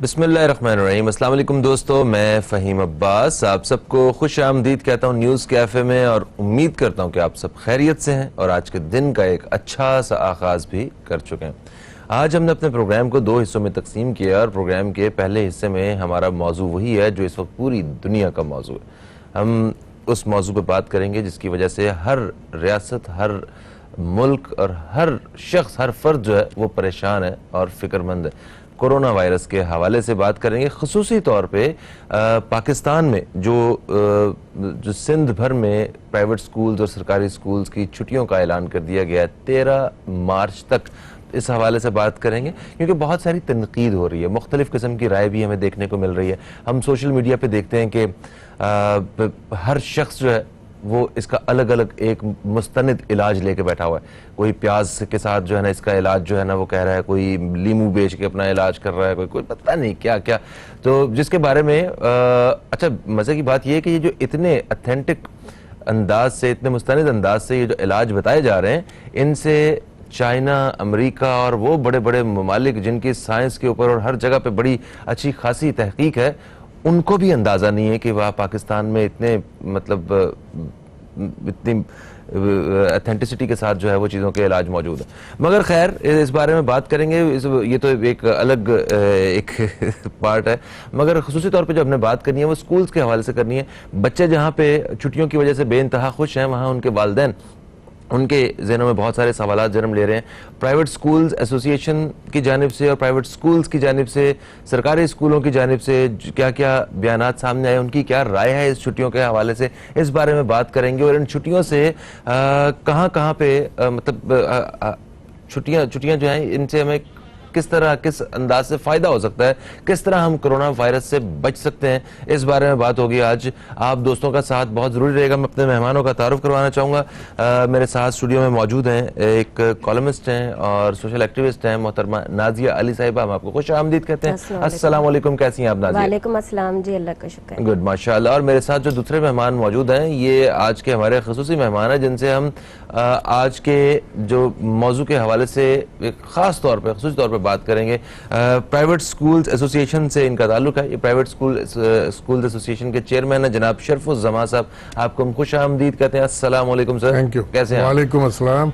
बिस्मिल्लाहिर्रहमानिर्रहीम। अस्सलाम वालेकुम दोस्तों, मैं फ़हीम अब्बास आप सबको खुश आमदीद कहता हूँ न्यूज़ कैफ़े में, और उम्मीद करता हूँ कि आप सब खैरियत से हैं और आज के दिन का एक अच्छा सा आगाज़ भी कर चुके हैं। आज हमने अपने प्रोग्राम को दो हिस्सों में तकसीम किया और प्रोग्राम के पहले हिस्से में हमारा मौजू वही है जो इस वक्त पूरी दुनिया का मौजू है। हम उस मौजू पर बात करेंगे जिसकी वजह से हर रियासत, हर मुल्क और हर शख्स, हर फर्द जो है वो परेशान है और फिक्रमंद है। कोरोना वायरस के हवाले से बात करेंगे, ख़ुसूसी तौर पे पाकिस्तान में जो सिंध भर में प्राइवेट स्कूल्स और सरकारी स्कूल्स की छुट्टियों का ऐलान कर दिया गया है 13 मार्च तक। इस हवाले से बात करेंगे क्योंकि बहुत सारी तनकीद हो रही है, मुख्तलिफ़ किस्म की राय भी हमें देखने को मिल रही है। हम सोशल मीडिया पे देखते हैं कि हर शख्स जो है वो इसका अलग अलग एक मुस्तनिद इलाज लेके बैठा हुआ है। कोई प्याज के साथ जो है ना इसका इलाज जो है ना वो कह रहा है, कोई लीमू बेच के अपना इलाज कर रहा है, कोई पता नहीं क्या क्या। तो जिसके बारे में अच्छा मज़े की बात यह है कि ये जो इतने अथेंटिक अंदाज से, इतने मुस्तनिद अंदाज से ये जो इलाज बताए जा रहे हैं, इनसे चाइना, अमेरिका और वो बड़े बड़े ममालिक जिनकी साइंस के ऊपर और हर जगह पे बड़ी अच्छी खासी तहकीक है, उनको भी अंदाज़ा नहीं है कि वह पाकिस्तान में इतने मतलब इतनी अथेंटिसिटी के साथ जो है वो चीज़ों के इलाज मौजूद है। मगर खैर इस बारे में बात करेंगे, ये तो एक अलग एक पार्ट है। मगर ख़ुसूसी तौर पे जो हमने बात करनी है वो स्कूल्स के हवाले से करनी है। बच्चे जहाँ पे छुट्टियों की वजह से बेइंतहा खुश हैं, वहाँ उनके वालिदैन, उनके ज़हनों में बहुत सारे सवालात जन्म ले रहे हैं। प्राइवेट स्कूल्स एसोसिएशन की जानिब से और प्राइवेट स्कूल्स की जानिब से, सरकारी स्कूलों की जानिब से क्या क्या बयानात सामने आए, उनकी क्या राय है इस छुट्टियों के हवाले से, इस बारे में बात करेंगे। और इन छुट्टियों से कहाँ कहाँ पे मतलब छुट्टियाँ जो हैं इनसे हमें किस तरह, किस अंदाज से फ़ायदा हो सकता है, किस तरह हम कोरोना वायरस से बच सकते हैं, इस बारे में बात होगी आज। आप दोस्तों का साथ बहुत ज़रूरी रहेगा। मैं अपने मेहमानों का तारुफ करवाना चाहूँगा। मेरे साथ स्टूडियो में मौजूद हैं, एक कॉलमिस्ट हैं और सोशल एक्टिविस्ट हैं, मोहतरमा नाजिया अली साहिबा। हम आपको खुश आमदीद कहते हैं। अस्सलाम वालेकुम, कैसी हैं आप नाजिया? वालेकुम अस्सलाम जी, अल्लाह का शुक्र है। गुड, माशाल्लाह। और मेरे साथ जो दूसरे मेहमान मौजूद हैं, ये आज के हमारे खसूसी मेहमान हैं जिनसे हम आज के जो मौजू के हवाले से ख़ास तौर पर, खसूसी तौर पर बात करेंगे। प्राइवेट स्कूल्स एसोसिएशन से इनका ताल्लुक है। ये प्राइवेट स्कूल्स एसोसिएशन के चेयरमैन है जनाब शरफुज़्ज़मा साहब। आपको हम खुश आमदीद कहते हैं। अस्सलाम वालेकुम सर। Thank you. कैसे हैं? वालेकुम अस्सलाम।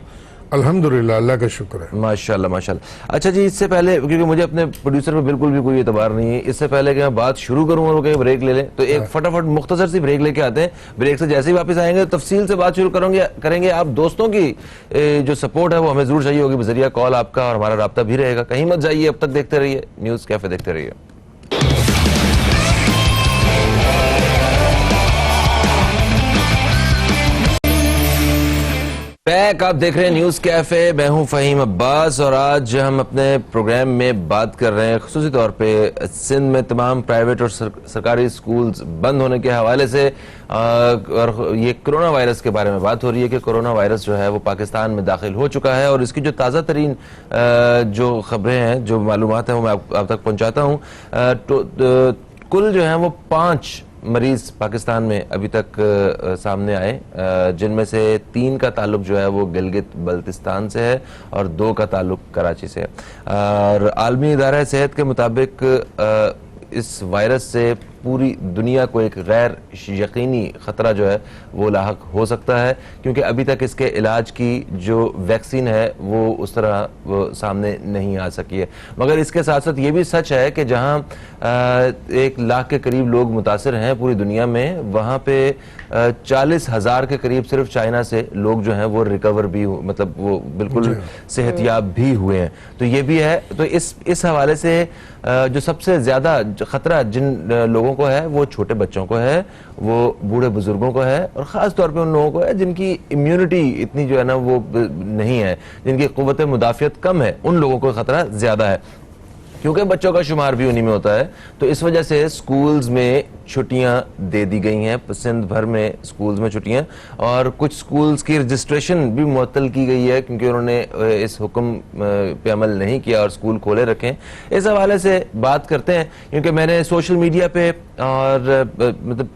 अल्हम्दुलिल्लाह, अल्लाह का शुक्र है। माशाल्लाह माशाल्लाह। अच्छा जी, इससे पहले, क्योंकि मुझे अपने प्रोड्यूसर पे बिल्कुल भी कोई एतबार नहीं है, इससे पहले कि मैं बात शुरू करूं और वो कहीं ब्रेक ले लें, तो एक फटाफट मुख्तसर सी ब्रेक लेके आते हैं। ब्रेक से जैसे ही वापस आएंगे तो तफसील से बात शुरू करेंगे। आप दोस्तों की जो सपोर्ट है वो हमें जरूर चाहिए होगी, बजरिया कॉल आपका, और हमारा राब्ता भी रहेगा। कहीं मत जाइए, अब तक देखते रहिए न्यूज़ कैफे, देखते रहिए। बैक, आप देख रहे हैं न्यूज़ कैफ़े, मैं हूं फ़हीम अब्बास और आज हम अपने प्रोग्राम में बात कर रहे हैं ख़ुसूसी तौर पे सिंध में तमाम प्राइवेट और सरकारी स्कूल्स बंद होने के हवाले से, और ये कोरोना वायरस के बारे में बात हो रही है कि कोरोना वायरस जो है वो पाकिस्तान में दाखिल हो चुका है। और इसकी जो ताज़ा तरीन जो खबरें हैं, जो मालूमात हैं, वो मैं आप तक पहुँचाता हूँ। कुल जो है वो 5 मरीज पाकिस्तान में अभी तक सामने आए, जिनमें से 3 का ताल्लुक जो है वो गिलगित बल्तिस्तान से है और 2 का ताल्लुक कराची से है। और आलमी इदारा सेहत के मुताबिक इस वायरस से पूरी दुनिया को एक गैर यकीनी ख़तरा जो है वो लाहक हो सकता है, क्योंकि अभी तक इसके इलाज की जो वैक्सीन है वो उस तरह वो सामने नहीं आ सकी है। मगर इसके साथ साथ ये भी सच है कि जहाँ 1 लाख के करीब लोग मुतासर हैं पूरी दुनिया में, वहाँ पे 40,000 के करीब सिर्फ चाइना से लोग जो हैं वो रिकवर भी, मतलब वो बिल्कुल सेहतयाब भी हुए हैं। तो ये भी है। तो इस हवाले से जो सबसे ज़्यादा ख़तरा जिन लोगों को है वो छोटे बच्चों को है, वो बूढ़े बुजुर्गों को है, और ख़ास तौर पे उन लोगों को है जिनकी इम्यूनिटी इतनी जो है ना वो नहीं है, जिनकी क़ुव्वत मुदाफ़ियत कम है, उन लोगों को ख़तरा ज़्यादा है, क्योंकि बच्चों का शुमार भी उन्हीं में होता है। तो इस वजह से स्कूल्स में छुट्टियां दे दी गई हैं, सिंध भर में स्कूल्स में छुट्टियां, और कुछ स्कूल्स की रजिस्ट्रेशन भी मुअत्तल की गई है क्योंकि उन्होंने इस हुक्म पे अमल नहीं किया और स्कूल खोले रखें। इस हवाले से बात करते हैं, क्योंकि मैंने सोशल मीडिया पे और मतलब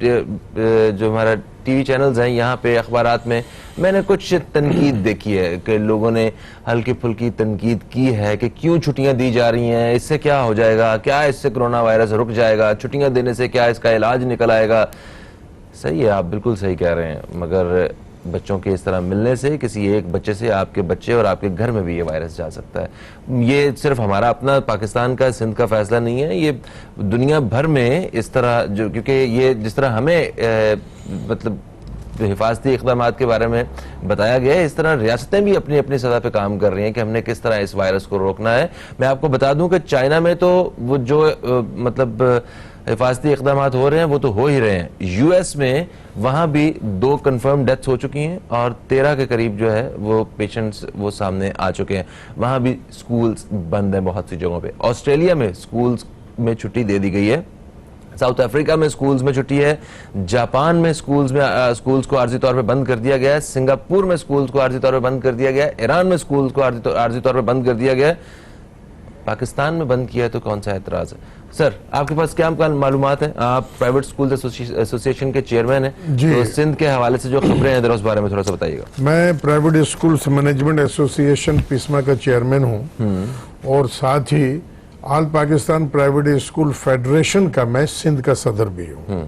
जो हमारा टीवी चैनल्स हैं, यहाँ पे अखबारात में मैंने कुछ तनकीद देखी है कि लोगों ने हल्की फुल्की तनकीद की है कि क्यों छुट्टियां दी जा रही हैं, इससे क्या हो जाएगा, क्या इससे कोरोना वायरस रुक जाएगा, छुट्टियां देने से क्या इसका इलाज निकल आएगा। सही है, आप बिल्कुल सही कह रहे हैं, मगर बच्चों के इस तरह मिलने से किसी एक बच्चे से आपके बच्चे और आपके घर में भी ये वायरस जा सकता है। ये सिर्फ हमारा अपना पाकिस्तान का सिंध का फैसला नहीं है, ये दुनिया भर में इस तरह जो, क्योंकि ये जिस तरह हमें मतलब हिफाजती इक़दाम के बारे में बताया गया है, इस तरह रियासतें भी अपनी अपनी सतह पे काम कर रही हैं कि हमने किस तरह इस वायरस को रोकना है। मैं आपको बता दूं कि चाइना में तो वो जो मतलब हिफाजती इक़दाम हो रहे हैं वो तो हो ही रहे हैं। यूएस में वहां भी 2 कंफर्म डेथ्स हो चुकी हैं और 13 के करीब जो है वो पेशेंट्स वो सामने आ चुके हैं। वहां भी स्कूल्स बंद हैं बहुत सी जगहों पे। ऑस्ट्रेलिया में स्कूल्स में छुट्टी दे दी गई है, साउथ अफ्रीका में स्कूल्स में छुट्टी है, जापान में स्कूल्स को आर्जी तौर पे बंद कर दिया गया है, सिंगापुर में स्कूल्स को आर्जी तौर पे बंद कर दिया गया है, ईरान में स्कूल्स को आर्जी तौर पे बंद कर दिया गया है। पाकिस्तान में बंद किया है तो कौन सा एतराज है? सर, आपके पास क्या मालूमात है? आप प्राइवेट स्कूल एसोसिएशन के चेयरमैन हैं, तो सिंध के हवाले से जो खबरें हैं उस बारे में थोड़ा सा बताइएगा। मैं private schools management association PISMA का चेयरमैन हूँ और साथ ही all Pakistan private school federation का मैं सिंध का सदर भी हूँ।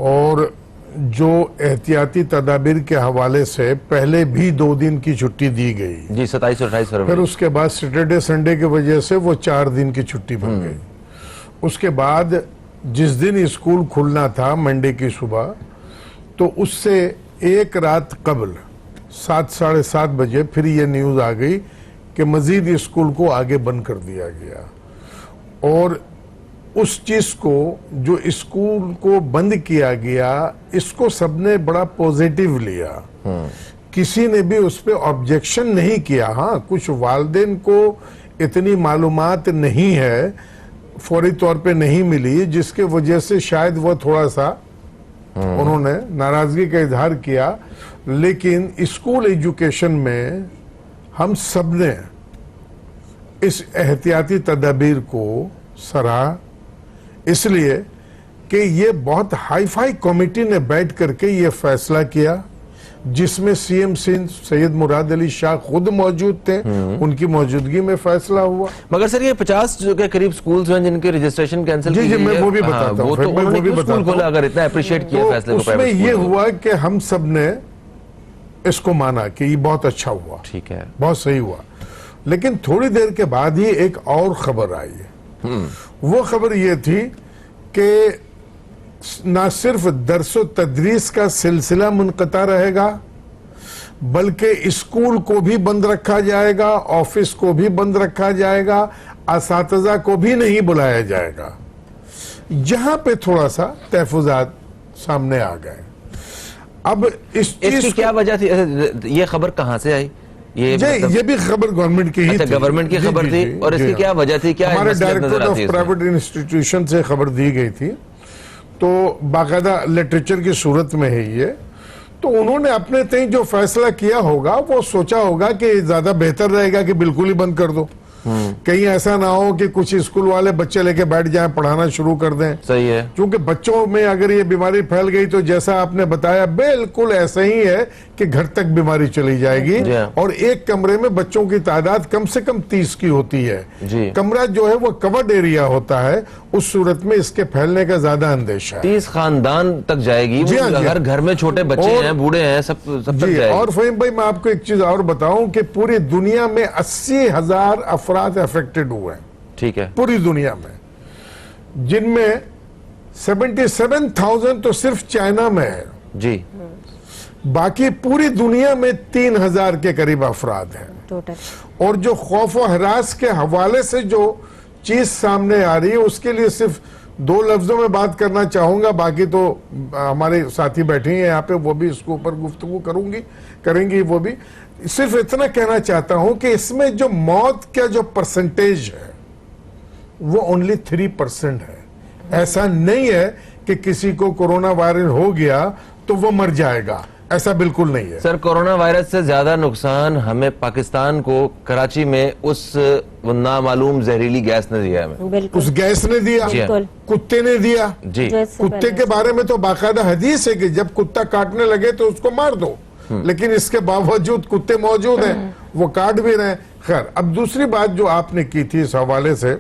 और जो एहतियाती तदाबीर के हवाले से पहले भी 2 दिन की छुट्टी दी गई जी, 27 और 28 फरवरी, फिर उसके बाद सैटरडे संडे की वजह से वो 4 दिन की छुट्टी बन गई। उसके बाद जिस दिन स्कूल खुलना था मंडे की सुबह, तो उससे एक रात कबल 7 साढ़े 7 बजे फिर ये न्यूज़ आ गई कि मजीद स्कूल को आगे बंद कर दिया गया। और उस चीज को जो स्कूल को बंद किया गया, इसको सबने बड़ा पॉजिटिव लिया, किसी ने भी उस पर ऑब्जेक्शन नहीं किया। हाँ, कुछ वालिदैन को इतनी मालूमात नहीं है, फौरी तौर पे नहीं मिली, जिसके वजह से शायद वो थोड़ा सा उन्होंने नाराजगी का इजहार किया। लेकिन स्कूल एजुकेशन में हम सबने इस एहतियाती तदाबीर को सराहा, इसलिए कि ये बहुत हाई फाई कमेटी ने बैठ करके ये फैसला किया, जिसमें सीएम सिंध सैयद मुराद अली शाह खुद मौजूद थे, उनकी मौजूदगी में फैसला हुआ। मगर सर, ये 50 के करीब स्कूल्स हैं जिनके रजिस्ट्रेशन कैंसिल की गई है। मैं वो भी बताता हूँ, तो उन्होंने क्यों स्कूल खोला अगर इतना अप्रिशिएट किया फैसले को? उसमें ये हुआ कि हम सब ने इसको माना कि ये बहुत अच्छा हुआ, ठीक है, बहुत सही हुआ। लेकिन थोड़ी देर के बाद ही एक और खबर आई है। वो खबर ये थी कि ना सिर्फ दरसो तदरीस का सिलसिला मुनक़ता रहेगा, बल्कि स्कूल को भी बंद रखा जाएगा, ऑफिस को भी बंद रखा जाएगा, असातिज़ा को भी नहीं बुलाया जाएगा। जहां पे थोड़ा सा तहफ़्फ़ुज़ात सामने आ गए। अब इसकी क्या वजह थी? ये खबर कहां से आई? ये भी खबर गवर्नमेंट की ही थी, गवर्नमेंट की खबर थी। और इसकी क्या वजह थी? क्या हमारे डायरेक्टर ऑफ प्राइवेट इंस्टीट्यूशन से खबर दी गई थी, तो बाकायदा लिटरेचर की सूरत में है ये। तो उन्होंने अपने तय जो फैसला किया होगा, वो सोचा होगा कि ज्यादा बेहतर रहेगा कि बिल्कुल ही बंद कर दो, कहीं ऐसा ना हो कि कुछ स्कूल वाले बच्चे लेके बैठ जाएं, पढ़ाना शुरू कर दें। सही है, क्योंकि बच्चों में अगर ये बीमारी फैल गई तो जैसा आपने बताया बिल्कुल ऐसा ही है कि घर तक बीमारी चली जाएगी। और एक कमरे में बच्चों की तादाद कम से कम 30 की होती है। कमरा जो है वो कवर्ड एरिया होता है, उस सूरत में इसके फैलने का ज्यादा अंदेशा है। 30 खानदान तक जाएगी। अगर घर में छोटे बच्चे हैं, बूढ़े हैं, सब तक जाएगी। और फहीम भाई, मैं आपको एक चीज और बताऊं कि पूरी दुनिया में 80,000 अफराद अफेक्टेड हुए हैं। ठीक है, पूरी दुनिया में, जिनमें 77,000 तो सिर्फ चाइना में है जी, बाकी पूरी दुनिया में 3,000 के करीब अफराद हैं टोटल। और जो खौफ व हरास के हवाले से जो चीज सामने आ रही है, उसके लिए सिर्फ 2 लफ्जों में बात करना चाहूंगा, बाकी तो हमारे साथी बैठे हैं यहाँ पे, वो भी इसके ऊपर गुफ्तगू करेंगी वो भी। सिर्फ इतना कहना चाहता हूं कि इसमें जो मौत का जो परसेंटेज है वो ओनली 3% है। ऐसा नहीं है कि किसी को कोरोना वायरस हो गया तो वो मर जाएगा, ऐसा बिल्कुल नहीं है। सर, कोरोना वायरस से ज्यादा नुकसान हमें पाकिस्तान को कराची में उस वो नामालूम जहरीली गैस ने दिया है। बिल्कुल उस गैस ने दिया, बिल्कुल कुत्ते ने दिया जी। जो इससे कुत्ते पहले के बारे में तो बाकायदा हदीस है कि जब कुत्ता काटने लगे तो उसको मार दो, लेकिन इसके बावजूद कुत्ते मौजूद हैं, वो काट भी रहे हैं। खैर, अब दूसरी बात जो आपने की थी इस हवाले से,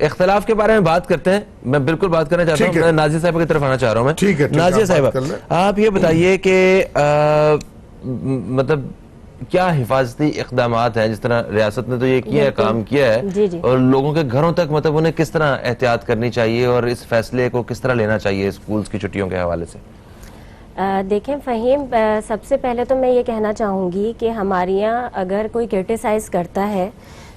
इख्तलाफ के बारे में बात करते हैं। मैं बिल्कुल बात करना चाहता हूँ, मैं नाजिया साहिबा की तरफ आना चाह रहा हूँ। मैं ठीक है, नाजिया आप साहिबा, बात कर लें। आप ये बताइए कि मतलब क्या हिफाजती इक़दामात हैं, जिस तरह रियासत ने तो ये किया है, काम किया है, जी जी। और लोगों के घरों तक मतलब उन्हें किस तरह एहतियात करनी चाहिए और इस फैसले को किस तरह लेना चाहिए स्कूल्स की छुट्टियों के हवाले से? देखें फ़हीम, सबसे पहले तो मैं ये कहना चाहूँगी कि हमारे यहाँ अगर कोई क्रिटिसाइज़ करता है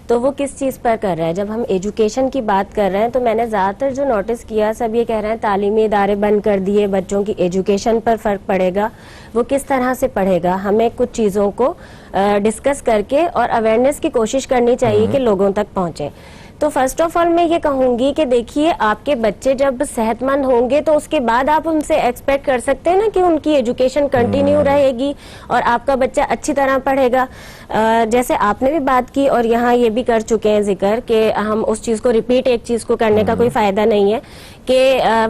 तो वो किस चीज़ पर कर रहा है। जब हम एजुकेशन की बात कर रहे हैं तो मैंने ज़्यादातर जो नोटिस किया, सब ये कह रहे हैं तालीमी इदारे बंद कर दिए, बच्चों की एजुकेशन पर फ़र्क पड़ेगा। वो किस तरह से पढ़ेगा, हमें कुछ चीज़ों को डिस्कस करके और अवेयरनेस की कोशिश करनी चाहिए कि लोगों तक पहुँचें। तो फर्स्ट ऑफ ऑल मैं ये कहूँगी कि देखिए, आपके बच्चे जब सेहतमंद होंगे तो उसके बाद आप उनसे एक्सपेक्ट कर सकते हैं ना कि उनकी एजुकेशन कंटिन्यू रहेगी और आपका बच्चा अच्छी तरह पढ़ेगा। जैसे आपने भी बात की और यहाँ ये भी कर चुके हैं जिक्र कि हम उस चीज़ को रिपीट एक चीज़ को करने का कोई फ़ायदा नहीं है कि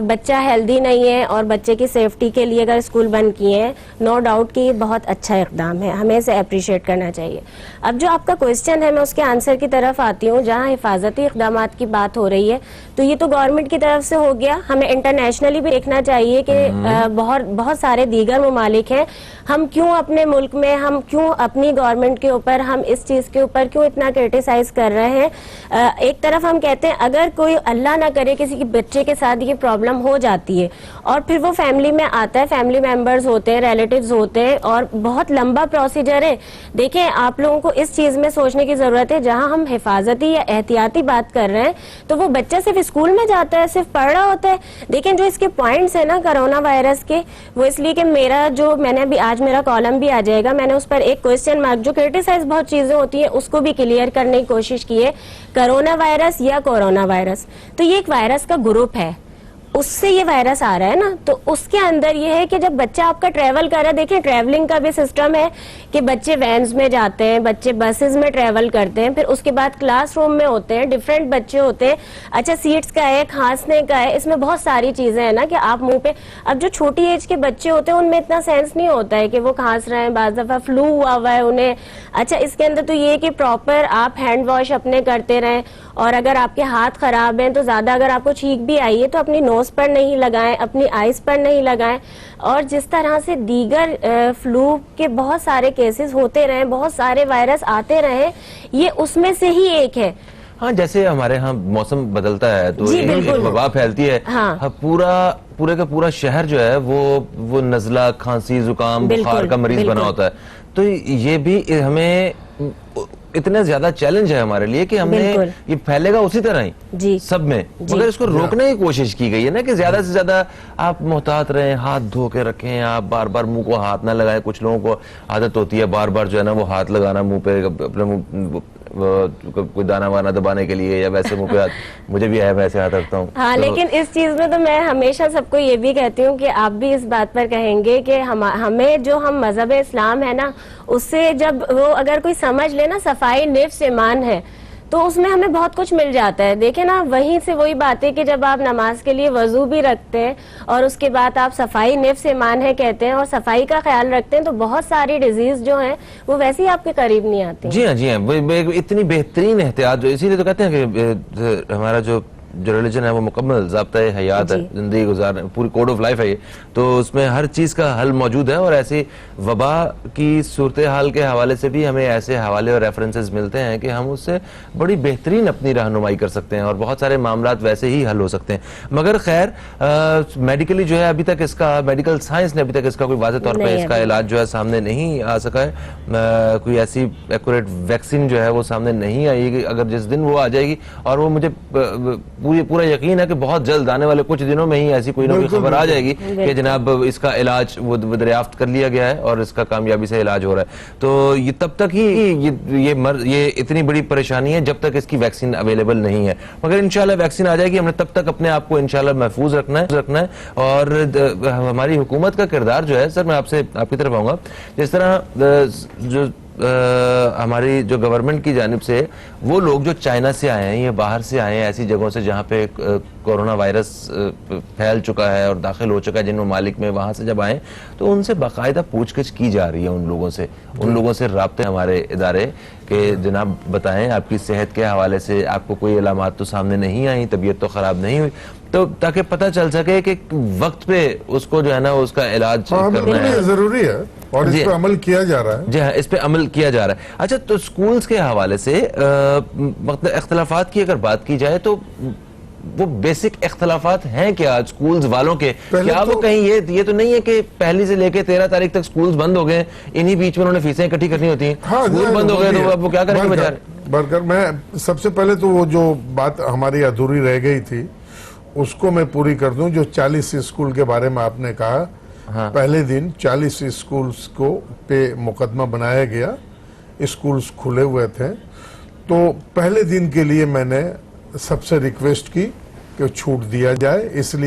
बच्चा हेल्दी नहीं है और बच्चे की सेफ्टी के लिए अगर स्कूल बंद किए हैं, नो डाउट कि ये बहुत अच्छा इकदाम है, हमें इसे अप्रिशिएट करना चाहिए। अब जो आपका क्वेश्चन है, मैं उसके आंसर की तरफ आती हूँ। जहाँ हिफाजती इकदामात की बात हो रही है तो ये तो गवर्नमेंट की तरफ से हो गया, हमें इंटरनेशनली भी देखना चाहिए कि बहुत सारे दीगर ममालिक हैं, हम क्यों अपने मुल्क में, हम क्यों अपनी गवर्नमेंट के ऊपर, हम इस चीज़ के ऊपर क्यों इतना क्रिटिसाइज कर रहे हैं। एक तरफ हम कहते हैं अगर कोई अल्लाह ना करे किसी के बच्चे के साथ ये प्रॉब्लम हो जाती है और फिर वो फैमिली में आता है, फैमिली मेंबर्स होते हैं, रिलेटिव्स होते हैं और बहुत लंबा प्रोसीजर है। देखें, आप लोगों को इस चीज़ में सोचने की ज़रूरत है, जहां हम हिफाजती या एहतियाती बात कर रहे हैं तो वो बच्चा सिर्फ स्कूल में जाता है, सिर्फ पढ़ रहा होता है। लेकिन जो इसके पॉइंट्स है ना कोरोना वायरस के, वो इसलिए कि मैंने अभी आज मेरा कॉलम भी आ जाएगा, मैंने उस पर एक क्वेश्चन मार्क, जो क्रिटिसाइज बहुत चीजें होती है उसको भी क्लियर करने की कोशिश की है। कोरोना वायरस या कोरोना वायरस, तो ये एक वायरस का ग्रुप है, उससे ये वायरस आ रहा है ना, तो उसके अंदर ये है कि जब बच्चा आपका ट्रेवल कर रहा है, देखिए ट्रेवलिंग का भी सिस्टम है कि बच्चे वैन्स में जाते हैं, बच्चे बसेस में ट्रेवल करते हैं, फिर उसके बाद क्लासरूम में होते हैं, डिफरेंट बच्चे होते हैं। अच्छा, सीट्स का है, खांसने का है, इसमें बहुत सारी चीजें हैं ना कि आप मुंह पे, अब जो छोटी एज के बच्चे होते हैं उनमें इतना सेंस नहीं होता है कि वो खांस रहे हैं, बाज दफा फ्लू हुआ है उन्हें। अच्छा, इसके अंदर तो ये कि प्रॉपर आप हैंड वॉश अपने करते रहें, और अगर आपके हाथ खराब हैं तो ज्यादा अगर आपको छींक भी आई है तो अपनी नोज पर नहीं लगाएं, अपनी आइज पर नहीं लगाएं। और जिस तरह से दीगर फ्लू के बहुत सारे केसेस होते रहे, बहुत सारे वायरस आते रहे, ये उसमें से ही एक है। हाँ, जैसे हमारे यहाँ मौसम बदलता है तो एक वबा फैलती है। हाँ। पूरे का पूरा शहर जो है वो नजला, खांसी, जुकाम, बुखार का मरीज बना होता है। तो ये भी हमें इतना ज्यादा चैलेंज है हमारे लिए कि हमने ये फैलेगा उसी तरह ही सब में, मगर इसको रोकने की कोशिश की गई है ना कि ज्यादा से ज्यादा आप मोहतात रहें, हाथ धो के रखें, आप बार बार मुंह को हाथ ना लगाएं। कुछ लोगों को आदत होती है बार बार जो है ना वो हाथ लगाना मुंह पे, अपने मुंह कोई दाना वाना दबाने के लिए, या वैसे मुंह पे हाथ, मुझे भी है, वैसे हाथ रखता हूँ। हाँ, तो लेकिन इस चीज में तो मैं हमेशा सबको ये भी कहती हूँ कि आप भी इस बात पर कहेंगे कि हमें जो हम मजहब इस्लाम है ना, उससे जब वो अगर कोई समझ ले ना सफाई निफ्स ईमान है, तो उसमें हमें बहुत कुछ मिल जाता है। देखे ना, वहीं से वही बात है कि जब आप नमाज के लिए वजू भी रखते हैं और उसके बाद आप सफाई निफ्स ईमान है कहते हैं और सफाई का ख्याल रखते हैं, तो बहुत सारी डिजीज जो हैं वो वैसे ही आपके करीब नहीं आती। जी हाँ, जी हाँ, इतनी बेहतरीन एहतियात, जो इसीलिए तो कहते हैं कि हमारा जो रिलीजन है वो मुकम्मल ज़ाब्ता हयात है, जिंदगी गुजारने, पूरी कोड ऑफ लाइफ है ये, तो उसमें हर चीज़ का हल मौजूद है। और ऐसी वबा की सूरत हाल के हवाले से भी हमें ऐसे हवाले और रेफरेंसेस मिलते हैं कि हम उससे बड़ी बेहतरीन अपनी रहनुमाई कर सकते हैं और बहुत सारे मामलात वैसे ही हल हो सकते हैं। मगर खैर, मेडिकली जो है अभी तक इसका, मेडिकल साइंस ने अभी तक इसका कोई वाज़ेह तौर पर इसका इलाज जो है सामने नहीं आ सका है। कोई ऐसी एक्यूरेट वैक्सीन जो है वो सामने नहीं आई कि अगर जिस दिन वो आ जाएगी, और वो मुझे पूरा यकीन है कि बहुत जल्द आने वाले कुछ दिनों में ही ऐसी कोई ना कोई खबर आ जाएगी कि जनाब इसका इलाज वो दरियाफ्त कर लिया गया है और इसका कामयाबी से इलाज हो रहा है। तो ये तब तक ही ये इतनी बड़ी परेशानी है जब तक इसकी वैक्सीन अवेलेबल नहीं है, मगर इंशाल्लाह वैक्सीन आ जाएगी। हमने तब तक अपने आप को इंशाल्लाह महफूज रखना है और हमारी हुकूमत का किरदार जो है, सर मैं आपसे आपकी तरफ आऊंगा, जिस तरह जो हमारी जो गवर्नमेंट की जानिब से वो लोग जो चाइना से आए हैं या बाहर से आए हैं, ऐसी जगहों से जहाँ पे कोरोना वायरस फैल चुका है और दाखिल हो चुका है जिन ममालिक में, वहाँ से जब आए तो उनसे बाकायदा पूछगिछ की जा रही है। उन लोगों से राब्ते हमारे इदारे कि जनाब बताएं आपकी सेहत के हवाले से आपको कोई अलामात तो सामने नहीं आई, तबीयत तो खराब नहीं हुई, तो ताकि पता चल सके कि वक्त पे उसको जो है ना उसका इलाज करना है, जरूरी है और इस पे अमल किया जा रहा है। जी हाँ, इस पे अमल किया जा रहा है। अच्छा, तो स्कूल्स के हवाले से मतलब इख्तलाफात की अगर बात की जाए तो वो बेसिक इख्तलाफात हैं क्या स्कूल्स वालों के? क्या वो कहीं ये तो नहीं है कि पहली से लेके 13 तारीख तक स्कूल्स बंद हो गए, इन्हीं बीच में उन्होंने फीसें इकट्ठी करनी होती हैं, हाँ, स्कूल बंद हो गए तो अब वो क्या करेंगे बेचारे? बरकर मैं सबसे पहले तो वो जो बात हमारी अधूरी रह गई थी उसको मैं पूरी कर दूं। जो 40 स्कूल के बारे में आपने कहा, हाँ। पहले दिन 40 स्कूल्स को पे मुकदमा बनाया गया, स्कूल्स खुले हुए थे, तो पहले दिन के लिए मैंने सबसे रिक्वेस्ट की कि छूट दिया जाए,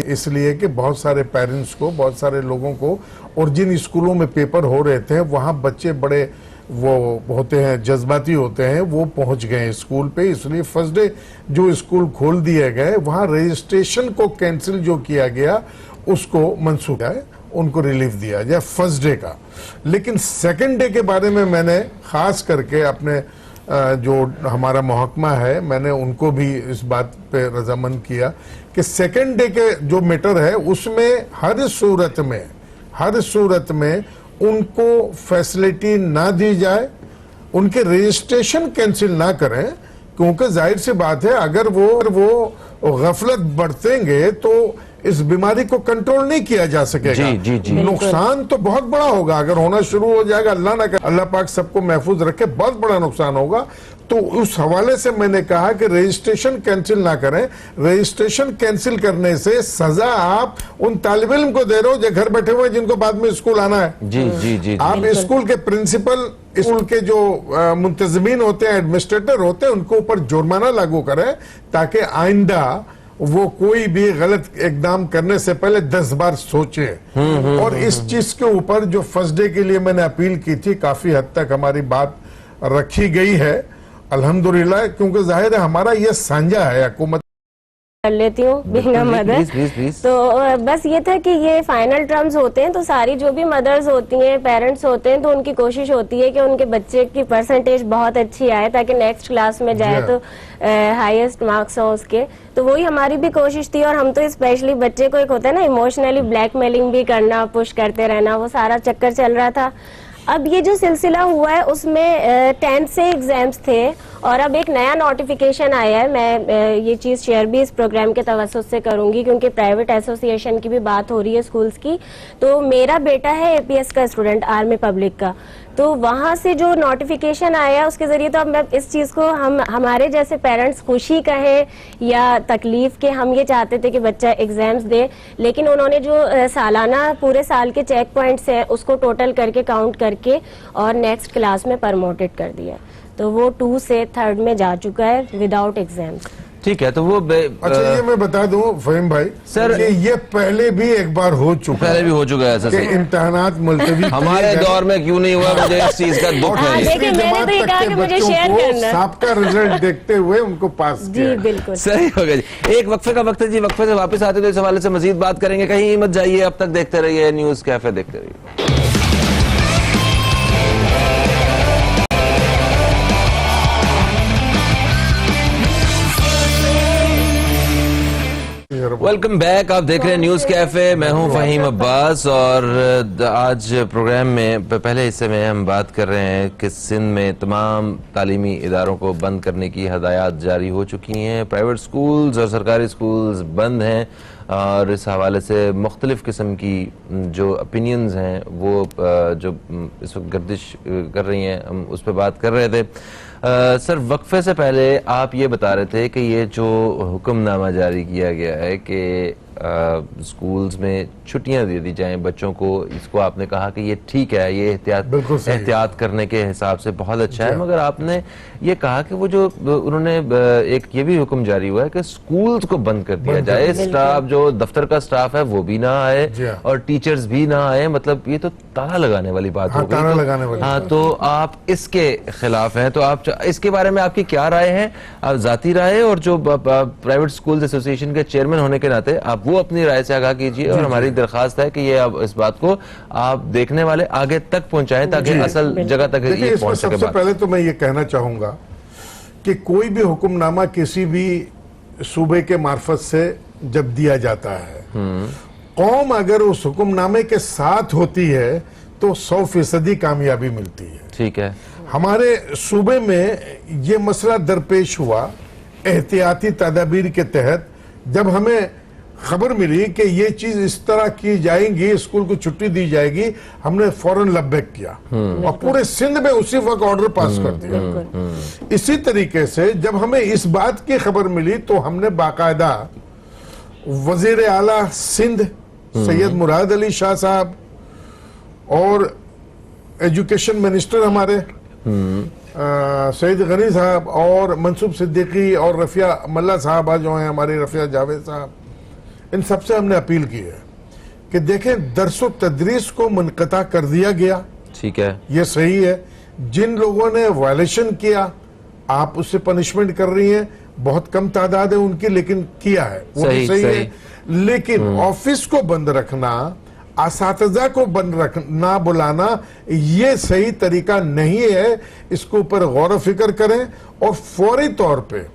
इसलिए कि बहुत सारे पेरेंट्स को, बहुत सारे लोगों को, और जिन स्कूलों में पेपर हो रहे थे वहाँ बच्चे बड़े वो होते हैं, जज्बाती होते हैं, वो पहुंच गए स्कूल पे, इसलिए फर्स्ट डे जो स्कूल खोल दिए गए वहाँ रजिस्ट्रेशन को कैंसिल जो किया गया उसको मंसूख है, उनको रिलीफ दिया जाए फर्स्ट डे का। लेकिन सेकंड डे के बारे में मैंने खास करके अपने जो हमारा महकमा है, मैंने उनको भी इस बात पे रजामंद किया कि सेकंड डे के जो मैटर है उसमें हर सूरत में उनको फैसिलिटी ना दी जाए, उनके रजिस्ट्रेशन कैंसिल ना करें, क्योंकि जाहिर सी बात है अगर वो गफलत बरतेंगे तो इस बीमारी को कंट्रोल नहीं किया जा सकेगा। जी। नुकसान तो बहुत बड़ा होगा अगर होना शुरू हो जाएगा, अल्लाह ना करे, अल्लाह पाक सबको महफूज रखे, बहुत बड़ा नुकसान होगा। तो उस हवाले से मैंने कहा कि रजिस्ट्रेशन कैंसिल ना करें। रजिस्ट्रेशन कैंसिल करने से सजा आप उन तालिब इल्म को दे रहे हो जो घर बैठे हुए जिनको बाद में स्कूल आना है। जी। आप स्कूल के प्रिंसिपल, स्कूल के जो मुंतजमीन होते हैं, एडमिनिस्ट्रेटर होते हैं, उनको ऊपर जुर्माना लागू करें ताकि आइंदा वो कोई भी गलत इकदाम करने से पहले 10 बार सोचे। और इस चीज के ऊपर जो फर्स्ट डे के लिए मैंने अपील की थी, काफी हद तक हमारी बात रखी गई है अल्हम्दुलिल्लाह, क्योंकि जाहिर है हमारा ये साझा है हुकूमत। कर लेती हूँ बीइंग अ मदर। तो बस ये था कि ये फाइनल टर्म्स होते हैं, तो सारी जो भी मदर्स होती हैं, पेरेंट्स होते हैं, तो उनकी कोशिश होती है कि उनके बच्चे की परसेंटेज बहुत अच्छी आए ताकि नेक्स्ट क्लास में जाए तो हाईएस्ट मार्क्स हो उसके। तो वही हमारी भी कोशिश थी, और हम तो स्पेशली बच्चे को, एक होता है ना इमोशनली ब्लैकमेलिंग भी करना, पुश करते रहना, वो सारा चक्कर चल रहा था। अब ये जो सिलसिला हुआ है उसमें 10 से एग्जाम्स थे और अब एक नया नोटिफिकेशन आया है। मैं ये चीज़ शेयर भी इस प्रोग्राम के तवज्जुह से करूंगी क्योंकि प्राइवेट एसोसिएशन की भी बात हो रही है स्कूल्स की। तो मेरा बेटा है एपीएस का स्टूडेंट, आर्मी पब्लिक का, तो वहां से जो नोटिफिकेशन आया उसके जरिए तो अब मैं इस चीज़ को हमारे जैसे पेरेंट्स खुशी कहें या तकलीफ के, हम ये चाहते थे कि बच्चा एग्जाम्स दे, लेकिन उन्होंने जो सालाना पूरे साल के चेक पॉइंट्स हैं उसको टोटल करके काउंट करके और नेक्स्ट क्लास में प्रमोटेड कर दिया। तो वो 2 से 3rd में जा चुका है विदाउट एग्जाम्स। ठीक है, तो वो अच्छा ये मैं बता दूं फहीम भाई सर, ये पहले भी एक बार हो चुका है, सर इम्तिहानात मुलतवी हमारे दौर में क्यों नहीं हुआ, मुझे इस चीज का दुख है। देखिए मैंने तो ये कहा कि मुझे शेयर करना, सबका रिजल्ट देखते हुए उनको पास जी बिल्कुल सही हो गया जी। एक वक्फे का वक्त है जी, वक्फे से वापस आते तो इस हवाले से मजीद बात करेंगे, कहीं मत जाइए, अब तक देखते रहिए न्यूज कैफे, देखते रहिए। वेलकम बैक, आप देख रहे हैं न्यूज कैफे, मैं हूं फहीम अब्बास और आज प्रोग्राम में पहले हिस्से में हम बात कर रहे हैं कि सिंध में तमाम तालीमी इदारों को बंद करने की हदायत जारी हो चुकी हैं। प्राइवेट स्कूल्स और सरकारी स्कूल्स बंद हैं और इस हवाले से मुख्तलिफ़ किस्म की जो ओपिनियंस हैं वो जो इस वक्त गर्दिश कर रही हैं, हम उस पर बात कर रहे थे। सर, वक्फे से पहले आप ये बता रहे थे कि ये जो हुक्मनामा जारी किया गया है कि स्कूल्स में छुट्टियां दे दी जाएं बच्चों को, इसको आपने कहा कि ये ठीक है, ये एहतियात करने के हिसाब से बहुत अच्छा है, मगर आपने ये कहा कि वो जो उन्होंने एक ये भी हुक्म जारी हुआ है कि स्कूल्स को बंद कर दिया जाए, स्टाफ जो दफ्तर का स्टाफ है वो भी ना आए और टीचर्स भी ना आए। मतलब ये तो ताला लगाने वाली बात हो गई। हाँ, तो आप इसके खिलाफ हैं, तो आप इसके बारे में आपकी क्या राय है, आप जाती राय और जो प्राइवेट स्कूल्स एसोसिएशन के चेयरमैन होने के नाते आप वो अपनी राय से आगाह कीजिए, और हमारी दरखास्त है कि ये अब इस बात को आप देखने वाले आगे तक पहुंचाएं ताकि असल जगह तक ये पहुंच सके। सबसे पहले तो मैं ये कहना चाहूंगा कि कोई भी हुक्मनामा किसी भी सूबे के मार्फत से जब दिया जाता है, कौम अगर उस हुक्मनामे के साथ होती है तो 100% कामयाबी मिलती है। ठीक है, हमारे सूबे में ये मसला दरपेश हुआ एहतियाती तदाबीर के तहत, जब हमें खबर मिली कि ये चीज इस तरह की जाएगी, स्कूल को छुट्टी दी जाएगी, हमने फौरन लब्बैक किया और पूरे सिंध में उसी वक्त ऑर्डर पास कर दिया। इसी तरीके से जब हमें इस बात की खबर मिली तो हमने बाकायदा वजीर आला सिंध सैयद मुराद अली शाह साहब और एजुकेशन मिनिस्टर हमारे सईद गनी साहब और मनसूब सिद्दीकी और रफिया मल्ला साहबा जो हैं हमारे, रफिया जावेद साहब, इन सबसे हमने अपील की है कि देखें दरसो तदरीस को मुनक़ता कर दिया गया। ठीक है, ये सही है। जिन लोगों ने वायलेशन किया आप उससे पनिशमेंट कर रही हैं, बहुत कम तादाद है उनकी, लेकिन किया है वो भी सही है। लेकिन ऑफिस को बंद रखना, असातिज़ा को बंद रखना, बुलाना, ये सही तरीका नहीं है। इसके ऊपर गौर फिक्र करें और फौरी तौर पे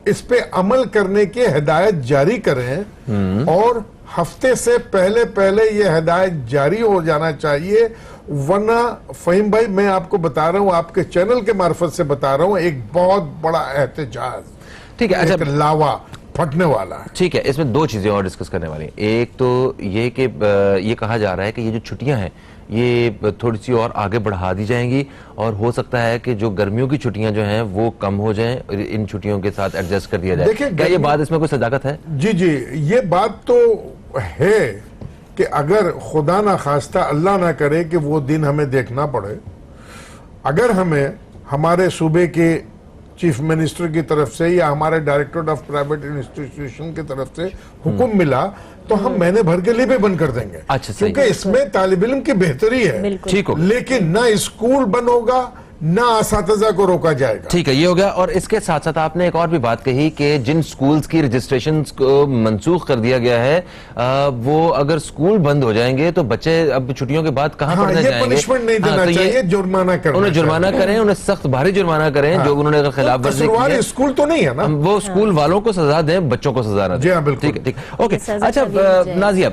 इस पे अमल करने की हिदायत जारी करें, और हफ्ते से पहले पहले ये हिदायत जारी हो जाना चाहिए। वरना फहीम भाई, मैं आपको बता रहा हूं, आपके चैनल के मार्फत से बता रहा हूं, एक बहुत बड़ा एहतजाज, ठीक है, अच्छा, लावा फटने वाला है। ठीक है, इसमें दो चीजें और डिस्कस करने वाली हैं। एक तो ये कि ये कहा जा रहा है कि ये जो छुट्टियां हैं ये थोड़ी सी और आगे बढ़ा दी जाएंगी, और हो सकता है कि जो गर्मियों की छुट्टियां जो हैं वो कम हो जाएं और इन छुट्टियों के साथ एडजस्ट कर दिया जाए। क्या ये बात, इसमें कोई सदाकत है? जी जी, ये बात तो है कि अगर खुदा ना खास्ता, अल्लाह ना करे कि वो दिन हमें देखना पड़े, अगर हमें हमारे सूबे के चीफ मिनिस्टर की तरफ से या हमारे डायरेक्टर ऑफ प्राइवेट इंस्टीट्यूशन की तरफ से हुक्म मिला तो हम महीने भर के लिए भी बंद कर देंगे। अच्छा, क्योंकि इसमें तालिब इल्म की बेहतरी है। ठीक हो, लेकिन ना स्कूल बंद होगा ना असातिज़ा को रोका जाएगा। ठीक है, ये हो गया। और इसके साथ साथ आपने एक और भी बात कही कि जिन स्कूल्स की रजिस्ट्रेशन को मनसूख कर दिया गया है, वो अगर स्कूल बंद हो जाएंगे तो बच्चे अब छुट्टियों के बाद कहां पढ़ने जाएंगे? पनिशमेंट नहीं देना चाहिए, जुर्माना करें, उन्हें जुर्माना करें, उन्हें सख्त भारी जुर्माना करें। जो उन्होंने अगर खिलाफ वर्जी की है, स्कूल तो नहीं है ना, वो स्कूल वालों को सजा दें, बच्चों को सजा ना दें। ठीक है, ठीक, ओके। अच्छा नाजिया,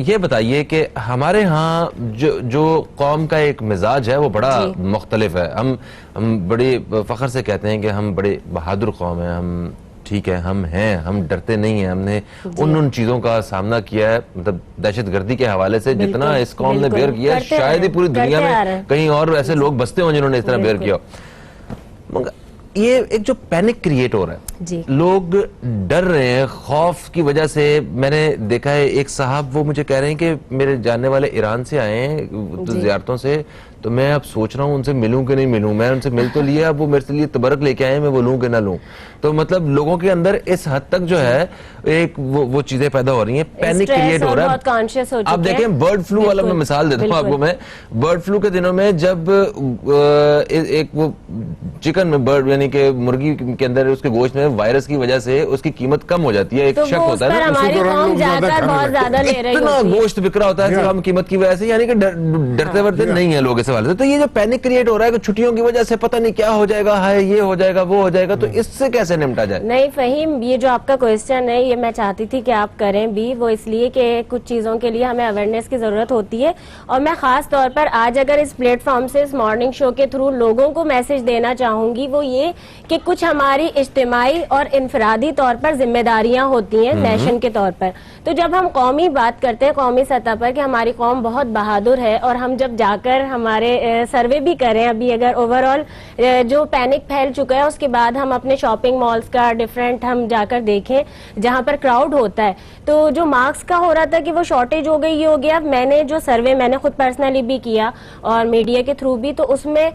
ये बताइए कि हमारे यहाँ जो कौम का एक मिजाज है वो बड़ा मुख्तलिफ है। हम बड़े फख्र से कहते हैं कि हम बड़े बहादुर कौम हैं, हम ठीक है, हम हैं, हम डरते नहीं हैं। हमने उन चीज़ों का सामना किया है, मतलब दहशतगर्दी के हवाले से जितना इस कौम ने बेयर किया, शायद ही पूरी दुनिया में कहीं और ऐसे लोग बसते हों जिन्होंने इस तरह बेयर किया। मगर ये एक जो पैनिक क्रिएट हो रहा है, लोग डर रहे हैं खौफ की वजह से। मैंने देखा है एक साहब, वो मुझे कह रहे हैं कि मेरे जानने वाले ईरान से आए हैं तो ज़ियारतों से, तो मैं अब सोच रहा हूँ उनसे मिलूं कि नहीं मिलूं। मैं उनसे मिल तो लिया, अब वो मेरे लिए तबरक लेके आए हैं, मैं वो लूं कि ना लूं। तो मतलब लोगों के अंदर इस हद तक जो है एक वो चीजें पैदा हो रही हैं, पैनिक क्रिएट हो रहा है। आप देखें बर्ड फ्लू वाला, मैं मिसाल देता हूँ आपको। मैं बर्ड फ्लू के दिनों में जब एक वो चिकन में बर्ड यानी कि मुर्गी के अंदर उसके गोश्त में वायरस की वजह से उसकी कीमत कम हो जाती है, एक शक होता है ना, इतना गोश्त बिक रहा होता है हम कीमत की वजह से, यानी कि डरते वरते नहीं है लोग इस हवाले से। तो ये जो पैनिक क्रिएट हो रहा है कि छुट्टियों की वजह से पता नहीं क्या हो जाएगा, है ये हो जाएगा वो हो जाएगा, तो इससे कैसे निपटा जाए? नहीं फहीम, ये जो आपका क्वेश्चन है ये मैं चाहती थी कि आप करें भी, वो इसलिए कि कुछ चीज़ों के लिए हमें अवेयरनेस की ज़रूरत होती है। और मैं ख़ास तौर पर आज अगर इस प्लेटफॉर्म से, इस मॉर्निंग शो के थ्रू लोगों को मैसेज देना चाहूँगी वो ये कि कुछ हमारी इज्तिमाई इज्तिमाई और इनफरादी तौर पर जिम्मेदारियां होती हैं नेशन के तौर पर। तो जब हम कौमी बात करते हैं कौमी सतह पर कि हमारी कौम बहुत बहादुर है, और हम जब जाकर हमारे सर्वे भी करें, अभी अगर ओवरऑल जो पैनिक फैल चुका है उसके बाद हम अपने शॉपिंग मॉल्स का डिफरेंट हम जाकर देखें जहां पर क्राउड होता है, तो जो मास्क का हो रहा था कि वो शॉर्टेज हो गई, ये हो गया। मैंने जो सर्वे मैंने खुद पर्सनली भी किया और मीडिया के थ्रू भी, तो उसमें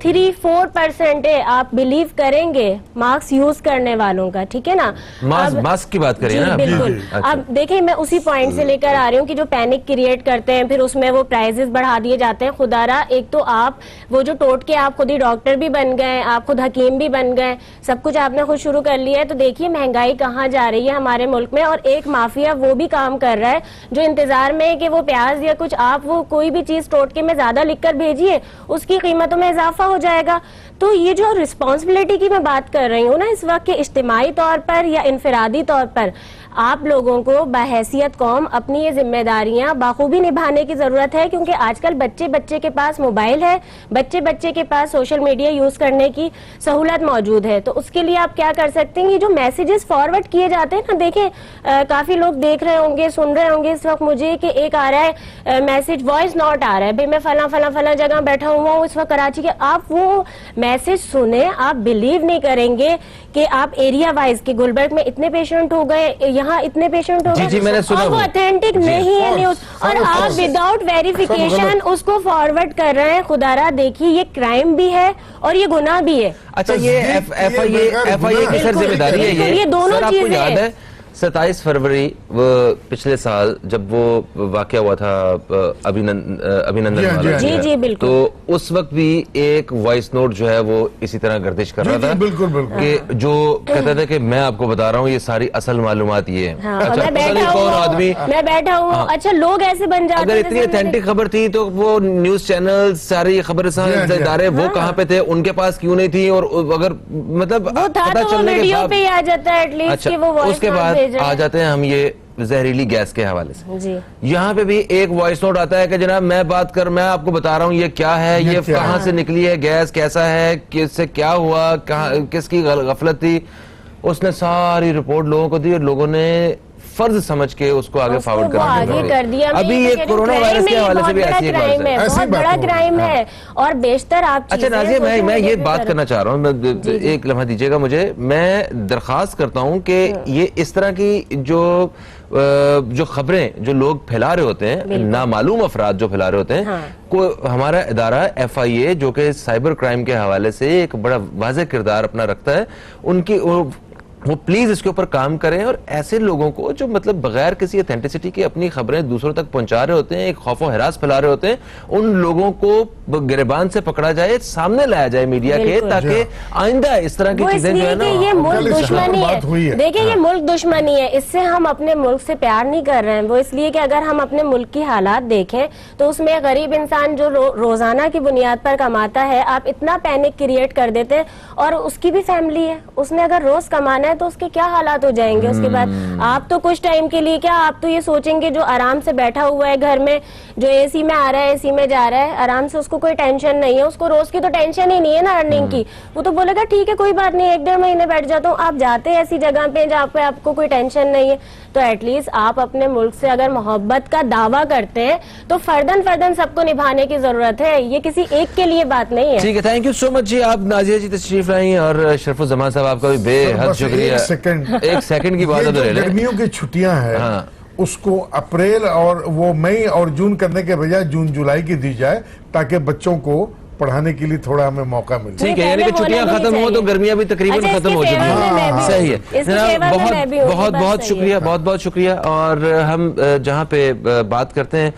3-4% है, आप बिलीव करेंगे मास्क यूज करने वालों का, ठीक है ना। मास्क की बात करिए ना, बिल्कुल। अच्छा। अब देखिए मैं उसी पॉइंट से लेकर आ रही हूँ कि जो पैनिक क्रिएट करते हैं, फिर उसमें वो प्राइजेस बढ़ा दिए जाते हैं। खुदारा, एक तो आप वो जो टोट के आप खुद ही डॉक्टर भी बन गए, आप खुद हकीम भी बन गए, सब कुछ आपने खुद शुरू कर लिया है, तो देखिए महंगाई कहाँ जा रही है हमारे मुल्क में। और एक माफिया वो भी काम कर रहा है जो इंतजार में है कि वो प्याज या कुछ आप वो कोई भी चीज टोटके में ज्यादा लिखकर भेजिए, उसकी कीमतों में इजाफा हो जाएगा। तो ये जो रिस्पॉन्सिबिलिटी की मैं बात कर रही हूँ ना इस वक्त के इज्तिमाई तौर पर या इनफरादी तौर पर, आप लोगों को बहैसियत कौम अपनी ये जिम्मेदारियां बाखूबी निभाने की जरूरत है, क्योंकि आजकल बच्चे बच्चे के पास मोबाइल है, बच्चे बच्चे के पास सोशल मीडिया यूज करने की सहूलत मौजूद है। तो उसके लिए आप क्या कर सकते हैं, ये जो मैसेजेस फॉरवर्ड किए जाते हैं ना, देखें काफी लोग देख रहे होंगे, सुन रहे होंगे इस वक्त मुझे कि एक आ रहा है मैसेज, वॉइस नोट आ रहा है, भाई मैं फला फला फला जगह बैठा हुआ हूँ इस वक्त कराची के, आप वो मैसेज सुने, आप बिलीव नहीं करेंगे कि आप एरिया वाइज के गुलबर्ग में इतने पेशेंट हो गए, यहाँ इतने पेशेंट हो गए, जी मैंने सुना, वो ऑथेंटिक नहीं है न्यूज, और आप विदाउट वेरिफिकेशन उसको फॉरवर्ड कर रहे हैं। खुदारा देखिए ये क्राइम भी है और ये गुनाह भी है। अच्छा, ये एफआईए की सर जिम्मेदारी है ये दोनों चीजें याद है 27 फरवरी पिछले साल जब वो वाकया हुआ था अभिनंदन वाला, जी बिल्कुल, तो उस वक्त भी एक वॉइस नोट जो है वो इसी तरह गर्दिश कर रहा था, बिल्कुल बिल्कुल, कि जो कहता था कि मैं आपको बता रहा हूँ ये सारी असल मालूमात ये है। हाँ, अच्छा, मैं बैठा हूँ हाँ, अच्छा लोग ऐसे बन जाते, अगर इतनी ऑथेंटिक खबर थी तो वो न्यूज चैनल सारी खबर इदारे वो कहाँ पे थे, उनके पास क्यों नहीं थी, और अगर मतलब पता चलने के बाद पे आ जाता है एटलीस्ट कि वो वॉइस उसके बाद आ जाते हैं हम ये जहरीली गैस के हवाले से जी। यहाँ पे भी एक वॉइस नोट आता है कि जनाब मैं आपको बता रहा हूँ ये क्या है, ये कहाँ से निकली है गैस, कैसा है, किससे क्या हुआ, कहाँ किसकी गफलत थी। उसने सारी रिपोर्ट लोगों को दी और लोगों ने फर्ज समझ के उसको आगे फॉरवर्ड कर दिया। अभी ये कोरोना वायरस के हवाले से भी ऐसी एक क्राइम है, बहुत बड़ा क्राइम है, और बेशतर आप अच्छा नाज़िया, मैं ये बात करना चाह रहा हूँ, एक लम्हा दीजिएगा मुझे, मैं दरख्वास्त करता हूँ कि ये इस तरह की जो खबरें जो लोग फैला रहे होते हैं, नामालूम अफराद जो फैला रहे होते हैं, हाँ। को हमारा इदारा एफआईए जो कि साइबर क्राइम के हवाले से एक बड़ा वाज़ेह किरदार अपना रखता है, उनकी वो प्लीज इसके ऊपर काम करें, और ऐसे लोगों को जो मतलब बगैर किसी ऑथेंटिसिटी के अपनी खबरें दूसरों तक पहुंचा रहे होते हैं, एक खौफ और हरास फैला रहे होते हैं, उन लोगों को गिरबान से पकड़ा जाए, सामने लाया जाए मीडिया के, ताकि आइंदा इस तरह की चीजें जो है ना, ये मुल्क दुश्मनी है, देखिए ये मुल्क दुश्मनी है, इससे हम अपने मुल्क से प्यार नहीं कर रहे हैं। वो इसलिए कि अगर हम अपने मुल्क की हालात देखें तो उसमें गरीब इंसान जो रोजाना की बुनियाद पर कमाता है, आप इतना पैनिक क्रिएट कर देते हैं, और उसकी भी फैमिली है, उसने अगर रोज कमाना तो उसके क्या हालात हो जाएंगे उसके बाद। आप तो कुछ टाइम के लिए क्या, आप तो ये सोचेंगे जो आराम से बैठा हुआ है घर में, जो एसी में आ रहा है एसी में जा रहा है आराम से, उसको कोई टेंशन नहीं है, उसको रोज की तो टेंशन ही नहीं है ना अर्निंग की, वो तो बोलेगा ठीक है कोई बात नहीं 1-1.5 महीने बैठ जाता हूँ। आप जाते हैं ऐसी जगह पे जहाँ पे आपको कोई टेंशन नहीं है, तो एटलीस्ट आप अपने मुल्क से अगर मोहब्बत का दावा करते हैं तो फर्दन फर्दन सबको निभाने की जरूरत है, ये किसी एक के लिए बात नहीं है। ठीक है, थैंक यू सो मच जी, आप नाज़िया जी तशरीफ लाई, और शरफुज़्ज़मान साहब आपका भी बेहद शुक्रिया। एक सेकंड की बात है, गर्मियों की छुट्टियां हैं, हाँ। उसको अप्रैल और वो मई और जून करने के बजाय जून जुलाई की दी जाए, ताकि बच्चों को पढ़ाने के लिए थोड़ा हमें मौका मिले। ठीक है, यानी कि छुट्टियां खत्म हो तो गर्मियां भी तकरीबन खत्म हो चुकी हैं। सही है जनाब, बहुत बहुत शुक्रिया, बहुत बहुत शुक्रिया। और हम जहां पे बात करते हैं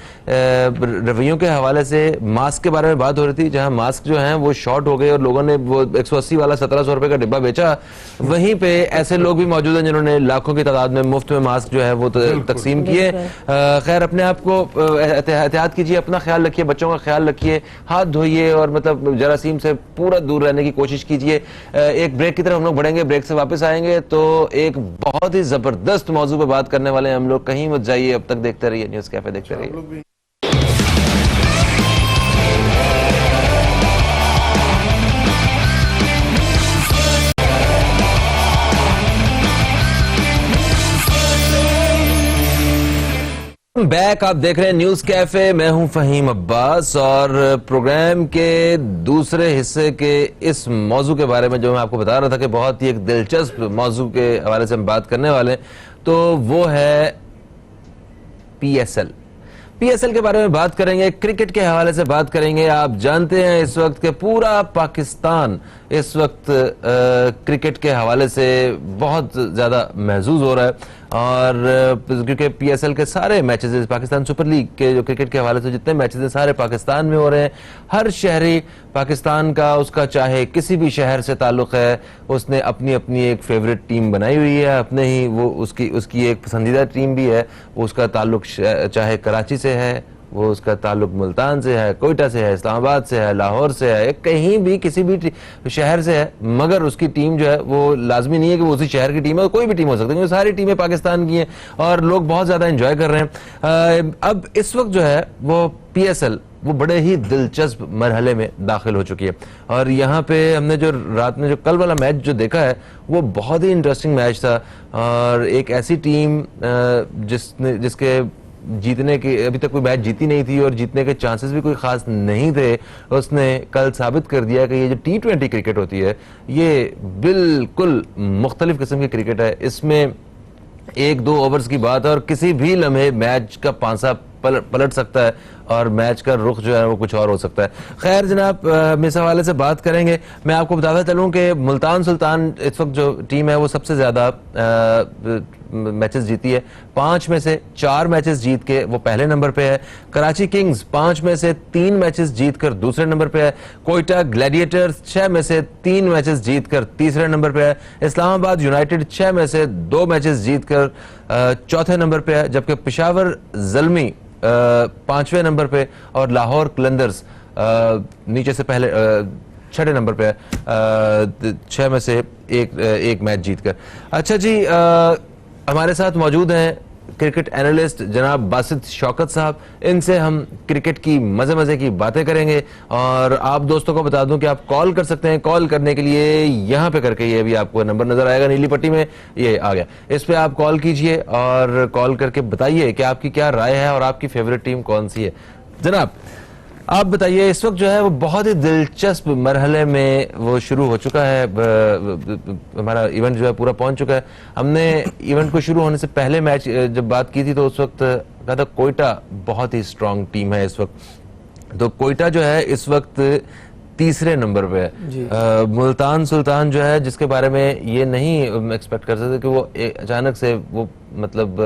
रवैयों के हवाले से, मास्क के बारे में बात हो रही थी, जहां मास्क जो हैं वो शॉर्ट हो गए और लोगों ने वो 180 वाला 1700 रुपए का डिब्बा बेचा, वहीं पे ऐसे लोग भी मौजूद हैं जिन्होंने लाखों की तादाद में मुफ्त में मास्क जो है वो तकसीम किए। खैर, अपने आप को एहतियात कीजिए, अपना ख्याल रखिए, बच्चों का ख्याल रखिए, हाथ धोइए और मतलब जरासीम से पूरा दूर रहने की कोशिश कीजिए। एक ब्रेक की तरफ हम लोग बढ़ेंगे, ब्रेक से वापस आएंगे तो एक बहुत ही जबरदस्त मौजू पे बात करने वाले हैं हम लोग। कहीं मत जाइए, अब तक देखते रहिए न्यूज़ कैफे, देखते रहिए। Welcome back. आप देख रहे हैं न्यूज कैफे। मैं हूं फहीम अब्बास और प्रोग्राम के दूसरे हिस्से के इस मौजू के बारे में जो मैं आपको बता रहा था कि बहुत ही एक दिलचस्प मौजू के हवाले से हम बात करने वाले हैं, तो वो है पीएसएल के बारे में बात करेंगे, क्रिकेट के हवाले से बात करेंगे। आप जानते हैं इस वक्त के पूरा पाकिस्तान इस वक्त क्रिकेट के हवाले से बहुत ज्यादा महसूस हो रहा है और क्योंकि पीएसएल के सारे मैचेस, पाकिस्तान सुपर लीग के जो क्रिकेट के हवाले से जितने मैचेस हैं सारे पाकिस्तान में हो रहे हैं। हर शहरी पाकिस्तान का, उसका चाहे किसी भी शहर से ताल्लुक है, उसने अपनी अपनी एक फेवरेट टीम बनाई हुई है, अपने ही वो उसकी एक पसंदीदा टीम भी है। उसका ताल्लुक चाहे कराची से है, वो उसका ताल्लुक मुल्तान से है, कोयटा से है, इस्लामाबाद से है, लाहौर से है, कहीं भी किसी भी शहर से है, मगर उसकी टीम जो है वो लाजमी नहीं है कि वो उसी शहर की टीम है, कोई भी टीम हो सकती है, क्योंकि सारी टीमें पाकिस्तान की हैं और लोग बहुत ज्यादा एंजॉय कर रहे हैं। अब इस वक्त जो है वो पीएसएल वो बड़े ही दिलचस्प मरहले में दाखिल हो चुकी है और यहाँ पे हमने जो रात में जो कल वाला मैच जो देखा है वो बहुत ही इंटरेस्टिंग मैच था और एक ऐसी टीम जिसके जीतने की अभी तक कोई मैच जीती नहीं थी और जीतने के चांसेस भी कोई खास नहीं थे, उसने कल साबित कर दिया कि ये जो T20 क्रिकेट होती है ये बिल्कुल मुख्तलिफ किस्म की क्रिकेट है। इसमें 1-2 ओवर्स की बात है और किसी भी लम्हे मैच का पांसा पलट सकता है और मैच का रुख जो है वो कुछ और हो सकता है। खैर जनाब, हम इस हवाले से बात करेंगे। मैं आपको बताता चलूं कि मुल्तान सुल्तान इस वक्त जो टीम है वो सबसे ज्यादा मैचेस जीती है। 5 में से 4 मैचेस जीत के वो पहले नंबर पे है। कराची किंग्स 5 में से 3 मैचेस जीतकर दूसरे नंबर पे है। कोयटा ग्लैडिएटर्स 6 में से 3 मैचेस जीतकर तीसरे नंबर पे है। इस्लामाबाद यूनाइटेड 6 में से 2 मैचेस जीतकर चौथे नंबर पे है, जबकि पेशावर ज़ल्मी 5वें नंबर पे और लाहौर कलंदर्स नीचे से पहले 6ठे नंबर पे है, 6 में से एक मैच जीतकर। अच्छा जी, हमारे साथ मौजूद हैं क्रिकेट एनालिस्ट जनाब बासित शौकत साहब। इनसे हम क्रिकेट की मजे मजे की बातें करेंगे और आप दोस्तों को बता दूं कि आप कॉल कर सकते हैं। कॉल करने के लिए यहां पे करके, ये भी आपको नंबर नजर आएगा नीली पट्टी में, ये आ गया, इस पे आप कॉल कीजिए और कॉल करके बताइए कि आपकी क्या राय है और आपकी फेवरेट टीम कौन सी है। जनाब आप बताइए, इस वक्त जो है वो बहुत ही दिलचस्प मरहले में वो शुरू हो चुका है, हमारा इवेंट जो है पूरा पहुंच चुका है। हमने इवेंट को शुरू होने से पहले मैच जब बात की थी तो उस वक्त कहा था कोयटा बहुत ही स्ट्रांग टीम है इस वक्त, तो कोयटा जो है इस वक्त तीसरे नंबर पे है। मुल्तान सुल्तान जो है जिसके बारे में ये नहीं एक्सपेक्ट कर सकते कि वो अचानक से वो मतलब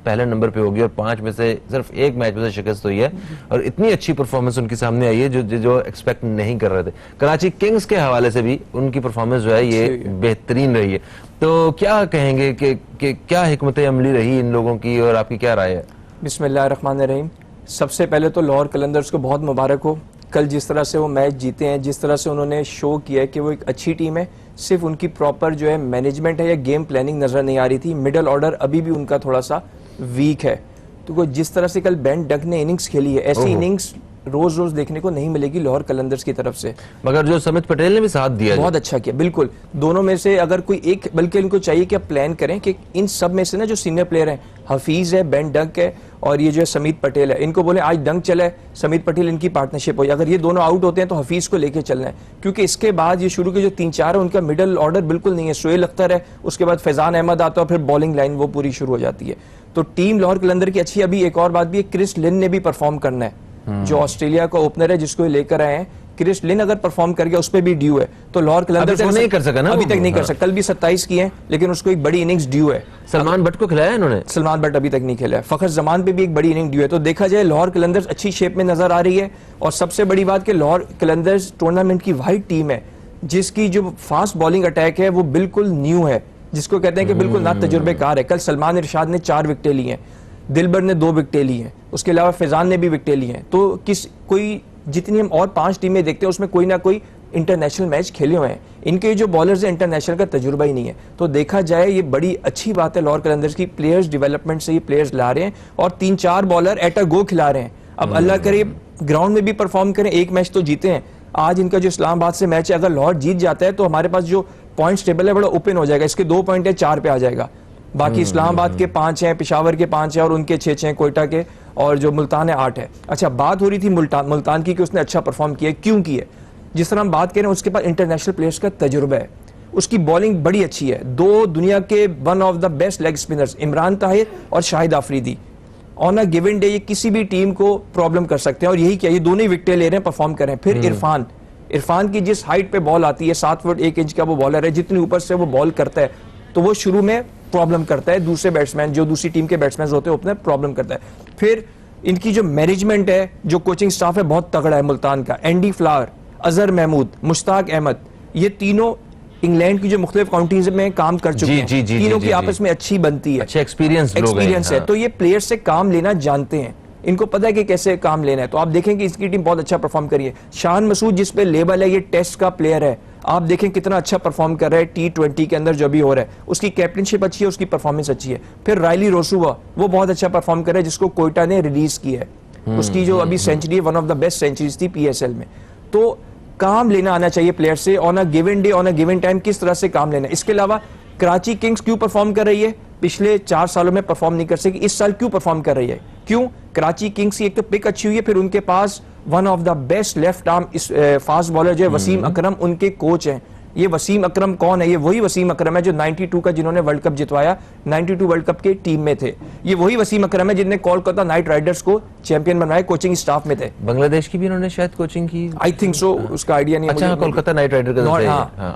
पहले नंबर पे होगी और 5 में से सिर्फ 1 मैच में से शिकस्त हुई है और इतनी अच्छी परफॉर्मेंस उनके सामने आई है जो एक्सपेक्ट नहीं कर रहे थे। कराची किंग्स के हवाले से भी उनकी परफॉर्मेंस जो है ये बेहतरीन रही है। तो क्या कहेंगे कि क्या हिकमत अमली रही इन लोगों की और आपकी क्या राय है? बिस्मिल्लाहिर्रहमानिर्रहीम। सबसे पहले तो लाहौर कलंदर्स को बहुत मुबारक हो। कल जिस तरह से वो मैच जीते हैं, जिस तरह से उन्होंने शो किया है कि वो एक अच्छी टीम है, सिर्फ उनकी प्रॉपर जो है मैनेजमेंट है या गेम प्लानिंग नजर नहीं आ रही थी। मिडल ऑर्डर अभी भी उनका थोड़ा सा वीक है। तो जिस तरह से कल बेन डक ने इनिंग्स खेली है, ऐसी इनिंग्स रोज रोज देखने को नहीं मिलेगी लाहौर कलंदर्स की तरफ से। मगर जो समित पटेल ने भी साथ दिया, बहुत अच्छा किया। बिल्कुल, दोनों में से अगर कोई एक, बल्कि इनको चाहिए कि आप प्लान करें कि इन सब में से ना जो सीनियर प्लेयर हैं, हफीज है, बेन डक है और ये जो है समीत पटेल है, इनको बोले आज डंक चले, समीत पटेल इनकी पार्टनरशिप हो। अगर ये दोनों आउट होते हैं तो हफीज को लेके चलना है, क्योंकि इसके बाद ये शुरू के जो 3-4 है उनका मिडल ऑर्डर बिल्कुल नहीं है। सोहेल अख्तर है, उसके बाद फैजान अहमद आता है और फिर बॉलिंग लाइन वो पूरी शुरू हो जाती है। तो टीम लाहौर कलंदर की अच्छी। अभी एक और बात भी है, क्रिस लिन ने भी परफॉर्म करना है, जो ऑस्ट्रेलिया का ओपनर है जिसको लेकर आए हैं। क्रिस लिन अगर परफॉर्म कर गया, उस पर भी ड्यू है। तो लाहौर कलंदर्स नहीं कर सका ना, अभी तक नहीं कर सका। कल भी 27 किए हैं, लेकिन उसको एक बड़ी इनिंग्स ड्यू है। सलमान बट को खिलाया इन्होंने, सलमान बट अभी तक नहीं खेला है। फखर जमान पे भी एक बड़ी इनिंग ड्यू है। तो देखा जाए लाहौर कलंदर्स अच्छी शेप में नजर आ रही है। और सबसे बड़ी बात कि लाहौर कलंदर्स टूर्नामेंट की वाहिद टीम है जिसकी जो फास्ट बॉलिंग अटैक है वो बिल्कुल न्यू है, जिसको कहते हैं कि बिल्कुल ना तजुर्बेकार है। कल सलमान इरशाद ने 4 विकेटें ली हैं, दिलबर ने 2 विकेटें ली हैं, उसके अलावा फैजान ने भी विकेटें ली हैं। तो कोई जितनी हम और 5 टीमें देखते हैं उसमें कोई ना कोई इंटरनेशनल मैच खेले हुए हैं। इनके जो बॉलर्स हैं इंटरनेशनल का तजुर्बा ही नहीं है। तो देखा जाए ये बड़ी अच्छी बात है लाहौर कलंदर्स की। प्लेयर्स डेवलपमेंट से ये प्लेयर्स ला रहे हैं और 3-4 बॉलर एट अ गो खिला रहे हैं। अब अल्लाह करे ग्राउंड में भी परफॉर्म करें। एक मैच तो जीते हैं, आज इनका जो इस्लामाबाद से मैच है, अगर लाहौर जीत जाता है तो हमारे पास जो पॉइंट्स टेबल है बड़ा ओपन हो जाएगा। इसके 2 पॉइंट है, 4 पे आ जाएगा। बाकी इस्लामाबाद के 5 हैं, पेशावर के 5 हैं और उनके 6 हैं, कोयटा के, और जो मुल्तान है 8 है। अच्छा, बात हो रही थी मुल्तान की कि उसने अच्छा परफॉर्म किया, क्यों किया? जिस तरह हम बात करें उसके पास इंटरनेशनल प्लेयर्स का तजुर्बा है, उसकी बॉलिंग बड़ी अच्छी है। 2 दुनिया के one of the best leg spinners Imran Tahir और Shahid Afridi on a given day ये किसी भी टीम को प्रॉब्लम कर सकते हैं, और यही क्या, ये दोनों ही विकेटें ले रहे हैं, परफॉर्म कर रहे हैं। फिर इरफान की जिस हाइट पे बॉल आती है, 7 फुट 1 इंच का वो बॉलर है, जितनी ऊपर से वो बॉल करता है तो वो शुरू में प्रॉब्लम करता है, दूसरे बैट्समैन जो दूसरी टीम के बैट्समैन होते हैं उतने प्रॉब्लम करता है। फिर इनकी जो मैनेजमेंट है, जो कोचिंग स्टाफ है, बहुत तगड़ा है मुल्तान का। एंडी फ्लावर, अजहर महमूद, मुश्ताक अहमद, ये तीनों इंग्लैंड की जो मुख्तलिफ काउंटीज में काम कर चुके हैं, तीनों की आपस में अच्छी बनती है, अच्छे एक्सपीरियंस है। तो ये प्लेयर से काम लेना जानते हैं, इनको पता है कि कैसे काम लेना है। तो आप देखें कि इसकी टीम बहुत अच्छा परफॉर्म करी है। शान मसूद जिस पे लेबल है, ये टेस्ट का प्लेयर है, आप देखें कितना अच्छा परफॉर्म कर रहा है T20 के अंदर जो भी हो रहा है, उसकी कैप्टनशिप अच्छी है, उसकी परफॉर्मेंस अच्छी है। फिर रायली रोसुवा, वो बहुत अच्छा परफॉर्म कर रहा है, जिसको कोयटा ने रिलीज किया है, उसकी जो अभी सेंचुरी है, one of the best centuries थी PSL में। तो काम लेना आना चाहिए प्लेयर से, on a given day, on a given time, किस तरह से काम लेना है। इसके अलावा कराची किंग्स क्यों परफॉर्म कर रही है, पिछले 4 सालों में परफॉर्म नहीं कर सकी, इस साल क्यों परफॉर्म कर रही है? क्यों? कराची किंग्स की एक तो पिक अच्छी हुई है, फिर उनके पास one of the best left arm fast bowler जो है वसीम अकरम, उनके कोच हैं। ये वसीम अकरम कौन है? ये वही वसीम अकरम है जो 92 का, जिन्होंने वर्ल्ड कप जितवाया, 92 वर्ल्ड कप के टीम में थे। ये वही वसीम अकरम है जिन्होंने कोलकाता नाइट राइडर्स को चैंपियन बनवाया, कोचिंग स्टाफ में थे। बांग्लादेश की भी उन्होंने शायद कोचिंग की, आई थिंक सो, उसका आइडिया नहीं है। अच्छा, कोलकाता नाइट राइडर का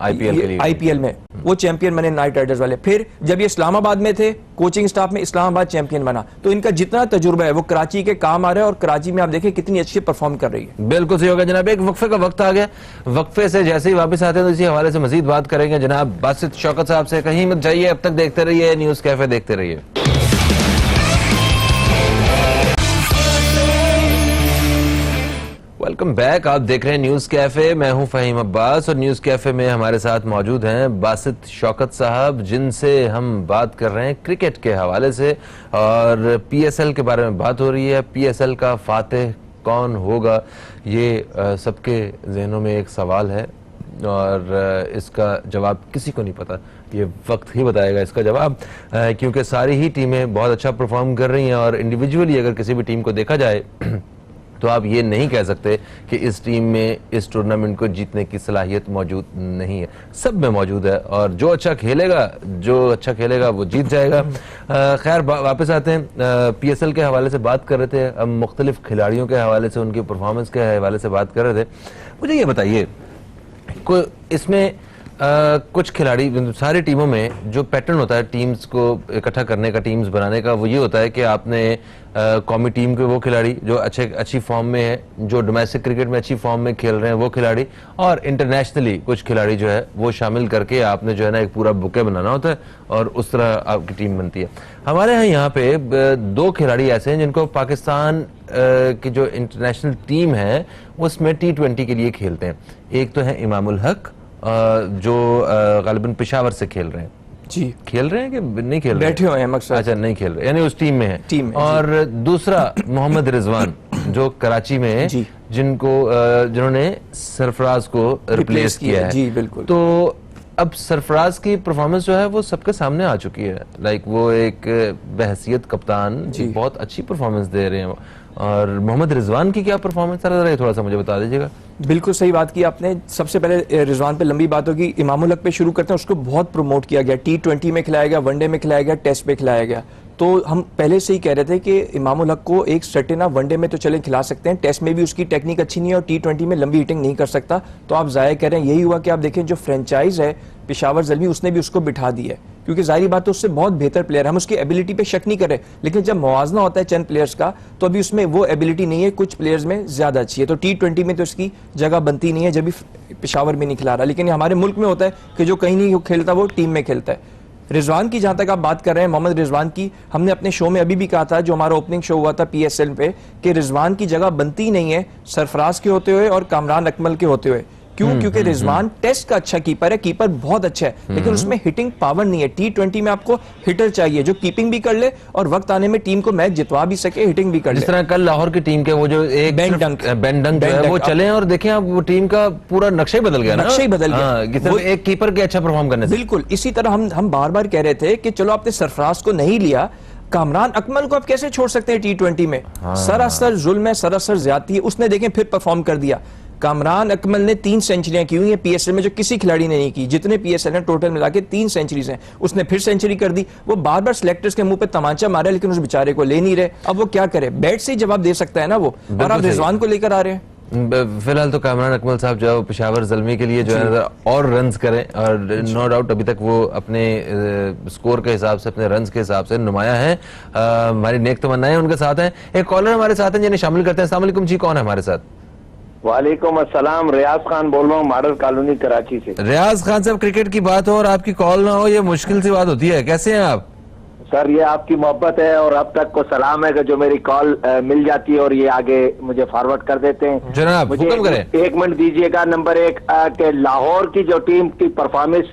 आईपीएल में वो चैंपियन बने नाइट राइडर्स वाले। फिर जब ये इस्लामाबाद में थे, कोचिंग स्टाफ में, इस्लामाबाद चैंपियन बना। तो इनका जितना तजुर्बा है वो कराची के काम आ रहा है, और कराची में आप देखें कितनी अच्छी परफॉर्म कर रही है। बिल्कुल सही होगा जनाब। एक वक्फे का वक्त आ गया, वक्फे से जैसे ही वापस आते हैं तो इसी हवाले से मजीद बात करेंगे जनाब बासित शौकत साहब से। कहीं मत जाइए, अब तक देखते रहिए न्यूज़ कैफे, देखते रहिए। वेलकम बैक, आप देख रहे हैं न्यूज़ कैफे, मैं हूं फहीम अब्बास, और न्यूज़ कैफे में हमारे साथ मौजूद हैं बासित शौकत साहब, जिनसे हम बात कर रहे हैं क्रिकेट के हवाले से, और PSL के बारे में बात हो रही है। PSL का फातिह कौन होगा, ये सबके जहनों में एक सवाल है, और इसका जवाब किसी को नहीं पता, ये वक्त ही बताएगा इसका जवाब, क्योंकि सारी ही टीमें बहुत अच्छा परफॉर्म कर रही हैं, और इंडिविजुअली अगर किसी भी टीम को देखा जाए तो आप ये नहीं कह सकते कि इस टीम में इस टूर्नामेंट को जीतने की सलाहियत मौजूद नहीं है, सब में मौजूद है, और जो अच्छा खेलेगा वो जीत जाएगा। खैर, वापस आते हैं, PSL के हवाले से बात कर रहे थे, हम मुख्तलिफ खिलाड़ियों के हवाले से, उनकी परफॉर्मेंस के हवाले से बात कर रहे थे। मुझे ये बताइए, इसमें कुछ खिलाड़ी, सारी टीमों में जो पैटर्न होता है टीम्स को इकट्ठा करने का, टीम्स बनाने का, वो ये होता है कि आपने कौमी टीम के वो खिलाड़ी जो अच्छी फॉर्म में है, जो डोमेस्टिक क्रिकेट में अच्छी फॉर्म में खेल रहे हैं वो खिलाड़ी, और इंटरनेशनली कुछ खिलाड़ी जो है वो शामिल करके आपने जो है ना एक पूरा बुके बनाना होता है, और उस तरह आपकी टीम बनती है। हमारे यहाँ पे 2 खिलाड़ी ऐसे हैं जिनको पाकिस्तान की जो इंटरनेशनल टीम है उसमें T20 के लिए खेलते हैं। एक तो है इमामुल हक, जो गालिबन पेशावर से खेल रहे हैं। जी, खेल रहे हैं कि नहीं खेल रहे? बैठे हुए हैं मकसद। अच्छा, नहीं खेल रहे, यानी उस टीम में है। टीम में, और दूसरा मोहम्मद रिजवान जो कराची में है, जिन्होंने सरफराज को रिप्लेस किया है। जी बिल्कुल। तो अब सरफराज की परफॉर्मेंस जो है वो सबके सामने आ चुकी है, लाइक वो एक बहसियत कप्तान बहुत अच्छी परफॉर्मेंस दे रहे हैं, और मोहम्मद रिजवान की क्या परफॉर्मेंस रहा है, थोड़ा सा मुझे बता दीजिएगा। बिल्कुल सही बात की आपने। सबसे पहले रिजवान पे लंबी बात होगी, इमामुल हक पे शुरू करते हैं। उसको बहुत प्रमोट किया गया, T20 में खिलाया गया, वनडे में खिलाया गया, टेस्ट पे खिलाया गया। तो हम पहले से ही कह रहे थे कि इमामुल हक को एक सर्टेन वनडे में तो चले खिला सकते हैं, टेस्ट में भी उसकी टेक्निक अच्छी नहीं है, और T20 में लंबी हिटिंग नहीं कर सकता, तो आप जाया कह रहे हैं। यही हुआ कि आप देखें जो फ्रेंचाइज है पेशावर ज़ल्मी, उसने भी उसको बिठा दिया है, क्योंकि जाहिर बात है उससे बहुत बेहतर प्लेयर है, हम उसकी एबिलिटी पे शक नहीं कर रहे, लेकिन जब मुवाजना होता है चंद प्लेयर्स का, तो अभी उसमें वो एबिलिटी नहीं है, कुछ प्लेयर्स में ज्यादा अच्छी है। तो T20 में तो उसकी जगह बनती नहीं है, जब भी पेशावर में नहीं खिला रहा। लेकिन हमारे मुल्क में होता है कि जो कहीं नहीं खेलता वो टीम में खेलता है। रिजवान की जहां तक आप बात कर रहे हैं, मोहम्मद रिजवान की, हमने अपने शो में अभी भी कहा था, जो हमारा ओपनिंग शो हुआ था PSL पे, कि रिजवान की जगह बनती नहीं है सरफराज के होते हुए और कामरान अकमल के होते हुए, क्यों? क्योंकि रिजवान टेस्ट का अच्छा कीपर है, कीपर बहुत अच्छा है, लेकिन उसमें हिटिंग पावर नहीं है। T20 में आपको हिटर चाहिए जो कीपिंग भी कर ले और वक्त आने में टीम को मैच जितवा भी सके, हिटिंग भी कर ले। जिस तरह कल लाहौर की टीम के वो जो एक बेन डंक जो है वो चले और देखें आप वो टीम का पूरा नक्शा ही बदल गया ना, नक्शा ही बदल गया। हाँ, वो एक कीपर के अच्छा परफॉर्म करने से। बिल्कुल इसी तरह हम बार बार कह रहे थे कि चलो आपने सरफराज को नहीं लिया, कामरान अकमल को आप कैसे छोड़ सकते हैं T20 में? सरासर जुल्म है, सरासर ज्यादती है। उसने देखें फिर परफॉर्म कर दिया। कामरान अकमल ने 3 सेंचुरियां की हुई हैं PSL में, जो किसी खिलाड़ी ने नहीं की। जितने PSL हैं टोटल मिला के 3 सेंचुरीज हैं, उसने फिर सेंचुरी कर दी। वो बार बार सिलेक्टर्स के मुंह पे तमाचा मारा, लेकिन उस बेचारे को ले नहीं रहे। अब वो क्या करे? बैट से ही जवाब दे सकता है ना वो, और आप रिजवान को लेकर आ रहे हैं। फिलहाल तो कामरान अकमल साहब जो है वो पेशावर ज़ल्मी के लिए जो है और रन्स करें, और नो डाउट अभी तक वो अपने स्कोर के हिसाब से, अपने रन्स के हिसाब से नुमाया है। हमारी नेक तमन्नाएं उनके साथ हैं। एक कॉलर हमारे साथ हैं जिन्हें शामिल करते हैं। अस्सलाम वालेकुम जी, कौन है हमारे साथ? वालेकुम अस्सलाम, रियाज खान बोल रहा हूँ, मॉडल कॉलोनी कराची से। रियाज खान साहब, क्रिकेट की बात हो और आपकी कॉल ना हो, ये मुश्किल सी बात होती है। कैसे हैं आप? सर ये आपकी मोहब्बत है और अब तक को सलाम है कि जो मेरी कॉल मिल जाती है और ये आगे मुझे फॉरवर्ड कर देते हैं। जनाब मुझे हुक्म करें। एक मिनट दीजिएगा। नंबर 1 के लाहौर की जो टीम की परफॉर्मेंस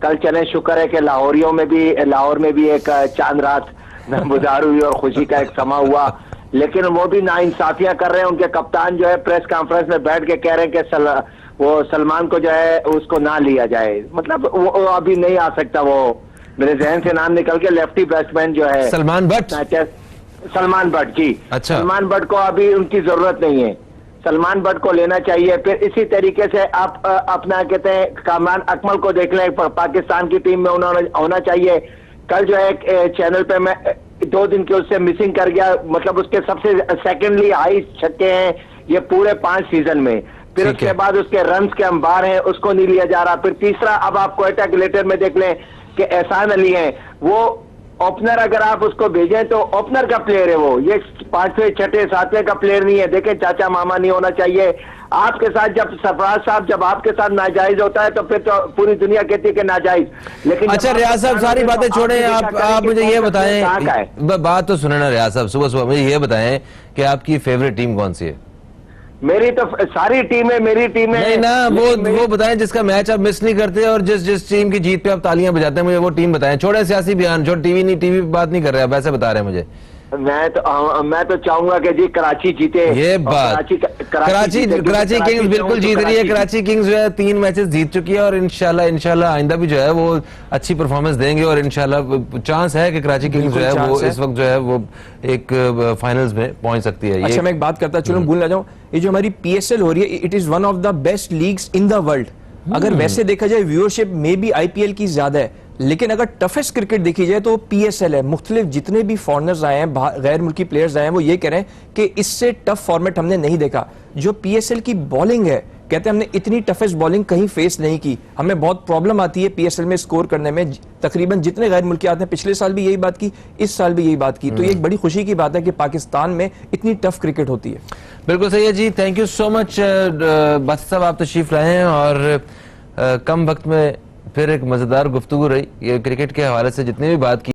कल चले, शुक्र है कि लाहौर में भी एक चांद रात गुजार हुई और खुशी का एक समा हुआ, लेकिन वो भी नाइंसाफियां कर रहे हैं। उनके कप्तान जो है प्रेस कॉन्फ्रेंस में बैठ के कह रहे हैं कि वो सलमान को जो है उसको ना लिया जाए। मतलब वो अभी नहीं आ सकता, वो मेरे जहन से नाम निकल के लेफ्टी बैट्समैन जो है सलमान भट्ट जी। अच्छा। सलमान भट्ट को अभी उनकी जरूरत नहीं है, सलमान भट्ट को लेना चाहिए। फिर इसी तरीके से आप अपना कहते हैं कामरान अकमल को देख लें, पाकिस्तान की टीम में उन्होंने होना चाहिए। कल जो है एक चैनल पे मैं 2 दिन के उससे मिसिंग कर गया, मतलब उसके सबसे सेकेंडली हाई छक्के हैं ये पूरे 5 सीजन में। फिर उसके बाद उसके रन्स के अंबार हैं, उसको नहीं लिया जा रहा। फिर तीसरा, अब आप कोयटा कैलकुलेटर में देख लें कि एहसान अली हैं, वो ओपनर अगर आप उसको भेजें तो ओपनर का प्लेयर है वो, ये 5वें 6ठे 7वें का प्लेयर नहीं है। देखें चाचा मामा नहीं होना चाहिए आपके साथ। जब सरफराज साहब जब आपके साथ नाजायज होता है तो फिर तो पूरी दुनिया कहती है कि नाजायज। लेकिन अच्छा रियाज साहब, सारी बातें छोड़ें, आप मुझे ये बताएं, बात तो सुने ना रियाज साहब, सुबह सुबह मुझे ये बताएं कि आपकी फेवरेट टीम कौन सी है? मेरी तो सारी टीमें मेरी टीमें नहीं ना, वो बताएं जिसका मैच आप मिस नहीं करते और जिस टीम की जीत पे आप तालियां बजाते हैं, मुझे वो टीम बताएं। छोड़े सियासी बयान, छोड़ टीवी पे बात नहीं कर रहे, आप वैसे बता रहे हैं मुझे। मैं तो चाहूंगा कि जी कराची जीते। ये बात कराची किंग्स बिल्कुल जीत रही है। कराची किंग्स जो है 3 मैचेस जीत चुकी है और इंशाल्लाह आइंदा भी जो है वो अच्छी परफॉर्मेंस देंगे और इंशाल्लाह चांस है कि कराची किंग्स जो है वो इस वक्त जो है वो एक फाइनल्स में पहुंच सकती है। अच्छा मैं एक बात करता चलो भूल ना जाऊं, ये जो हमारी PSL हो रही है, it is one of the best leagues in the world. अगर वैसे देखा जाए व्यूअरशिप में भी IPL की ज्यादा है, लेकिन अगर टफेस्ट क्रिकेट देखी जाए तो PSL है। मुख्तलिफ जितने भी फॉरनर्स आए हैं, गैर मुल्की प्लेयर्स आए हैं, वो ये कह रहे हैं कि इससे टफ फॉर्मेट हमने नहीं देखा। जो PSL की बॉलिंग है, कहते हैं हमने इतनी टफेस्ट बॉलिंग कहीं फेस नहीं की। हमें बहुत प्रॉब्लम आती है PSL में स्कोर करने में। तकरीबन जितने गैर मुल्की आते हैं, पिछले साल भी यही बात की, इस साल भी यही बात की। तो ये एक बड़ी खुशी की बात है कि पाकिस्तान में इतनी टफ क्रिकेट होती है। बिल्कुल सही है जी, thank you so much Basit sahab, आप तशरीफ लाए हैं और कम वक्त में फिर एक मजेदार गुफ्तगू रही। ये क्रिकेट के हवाले से जितनी भी बात की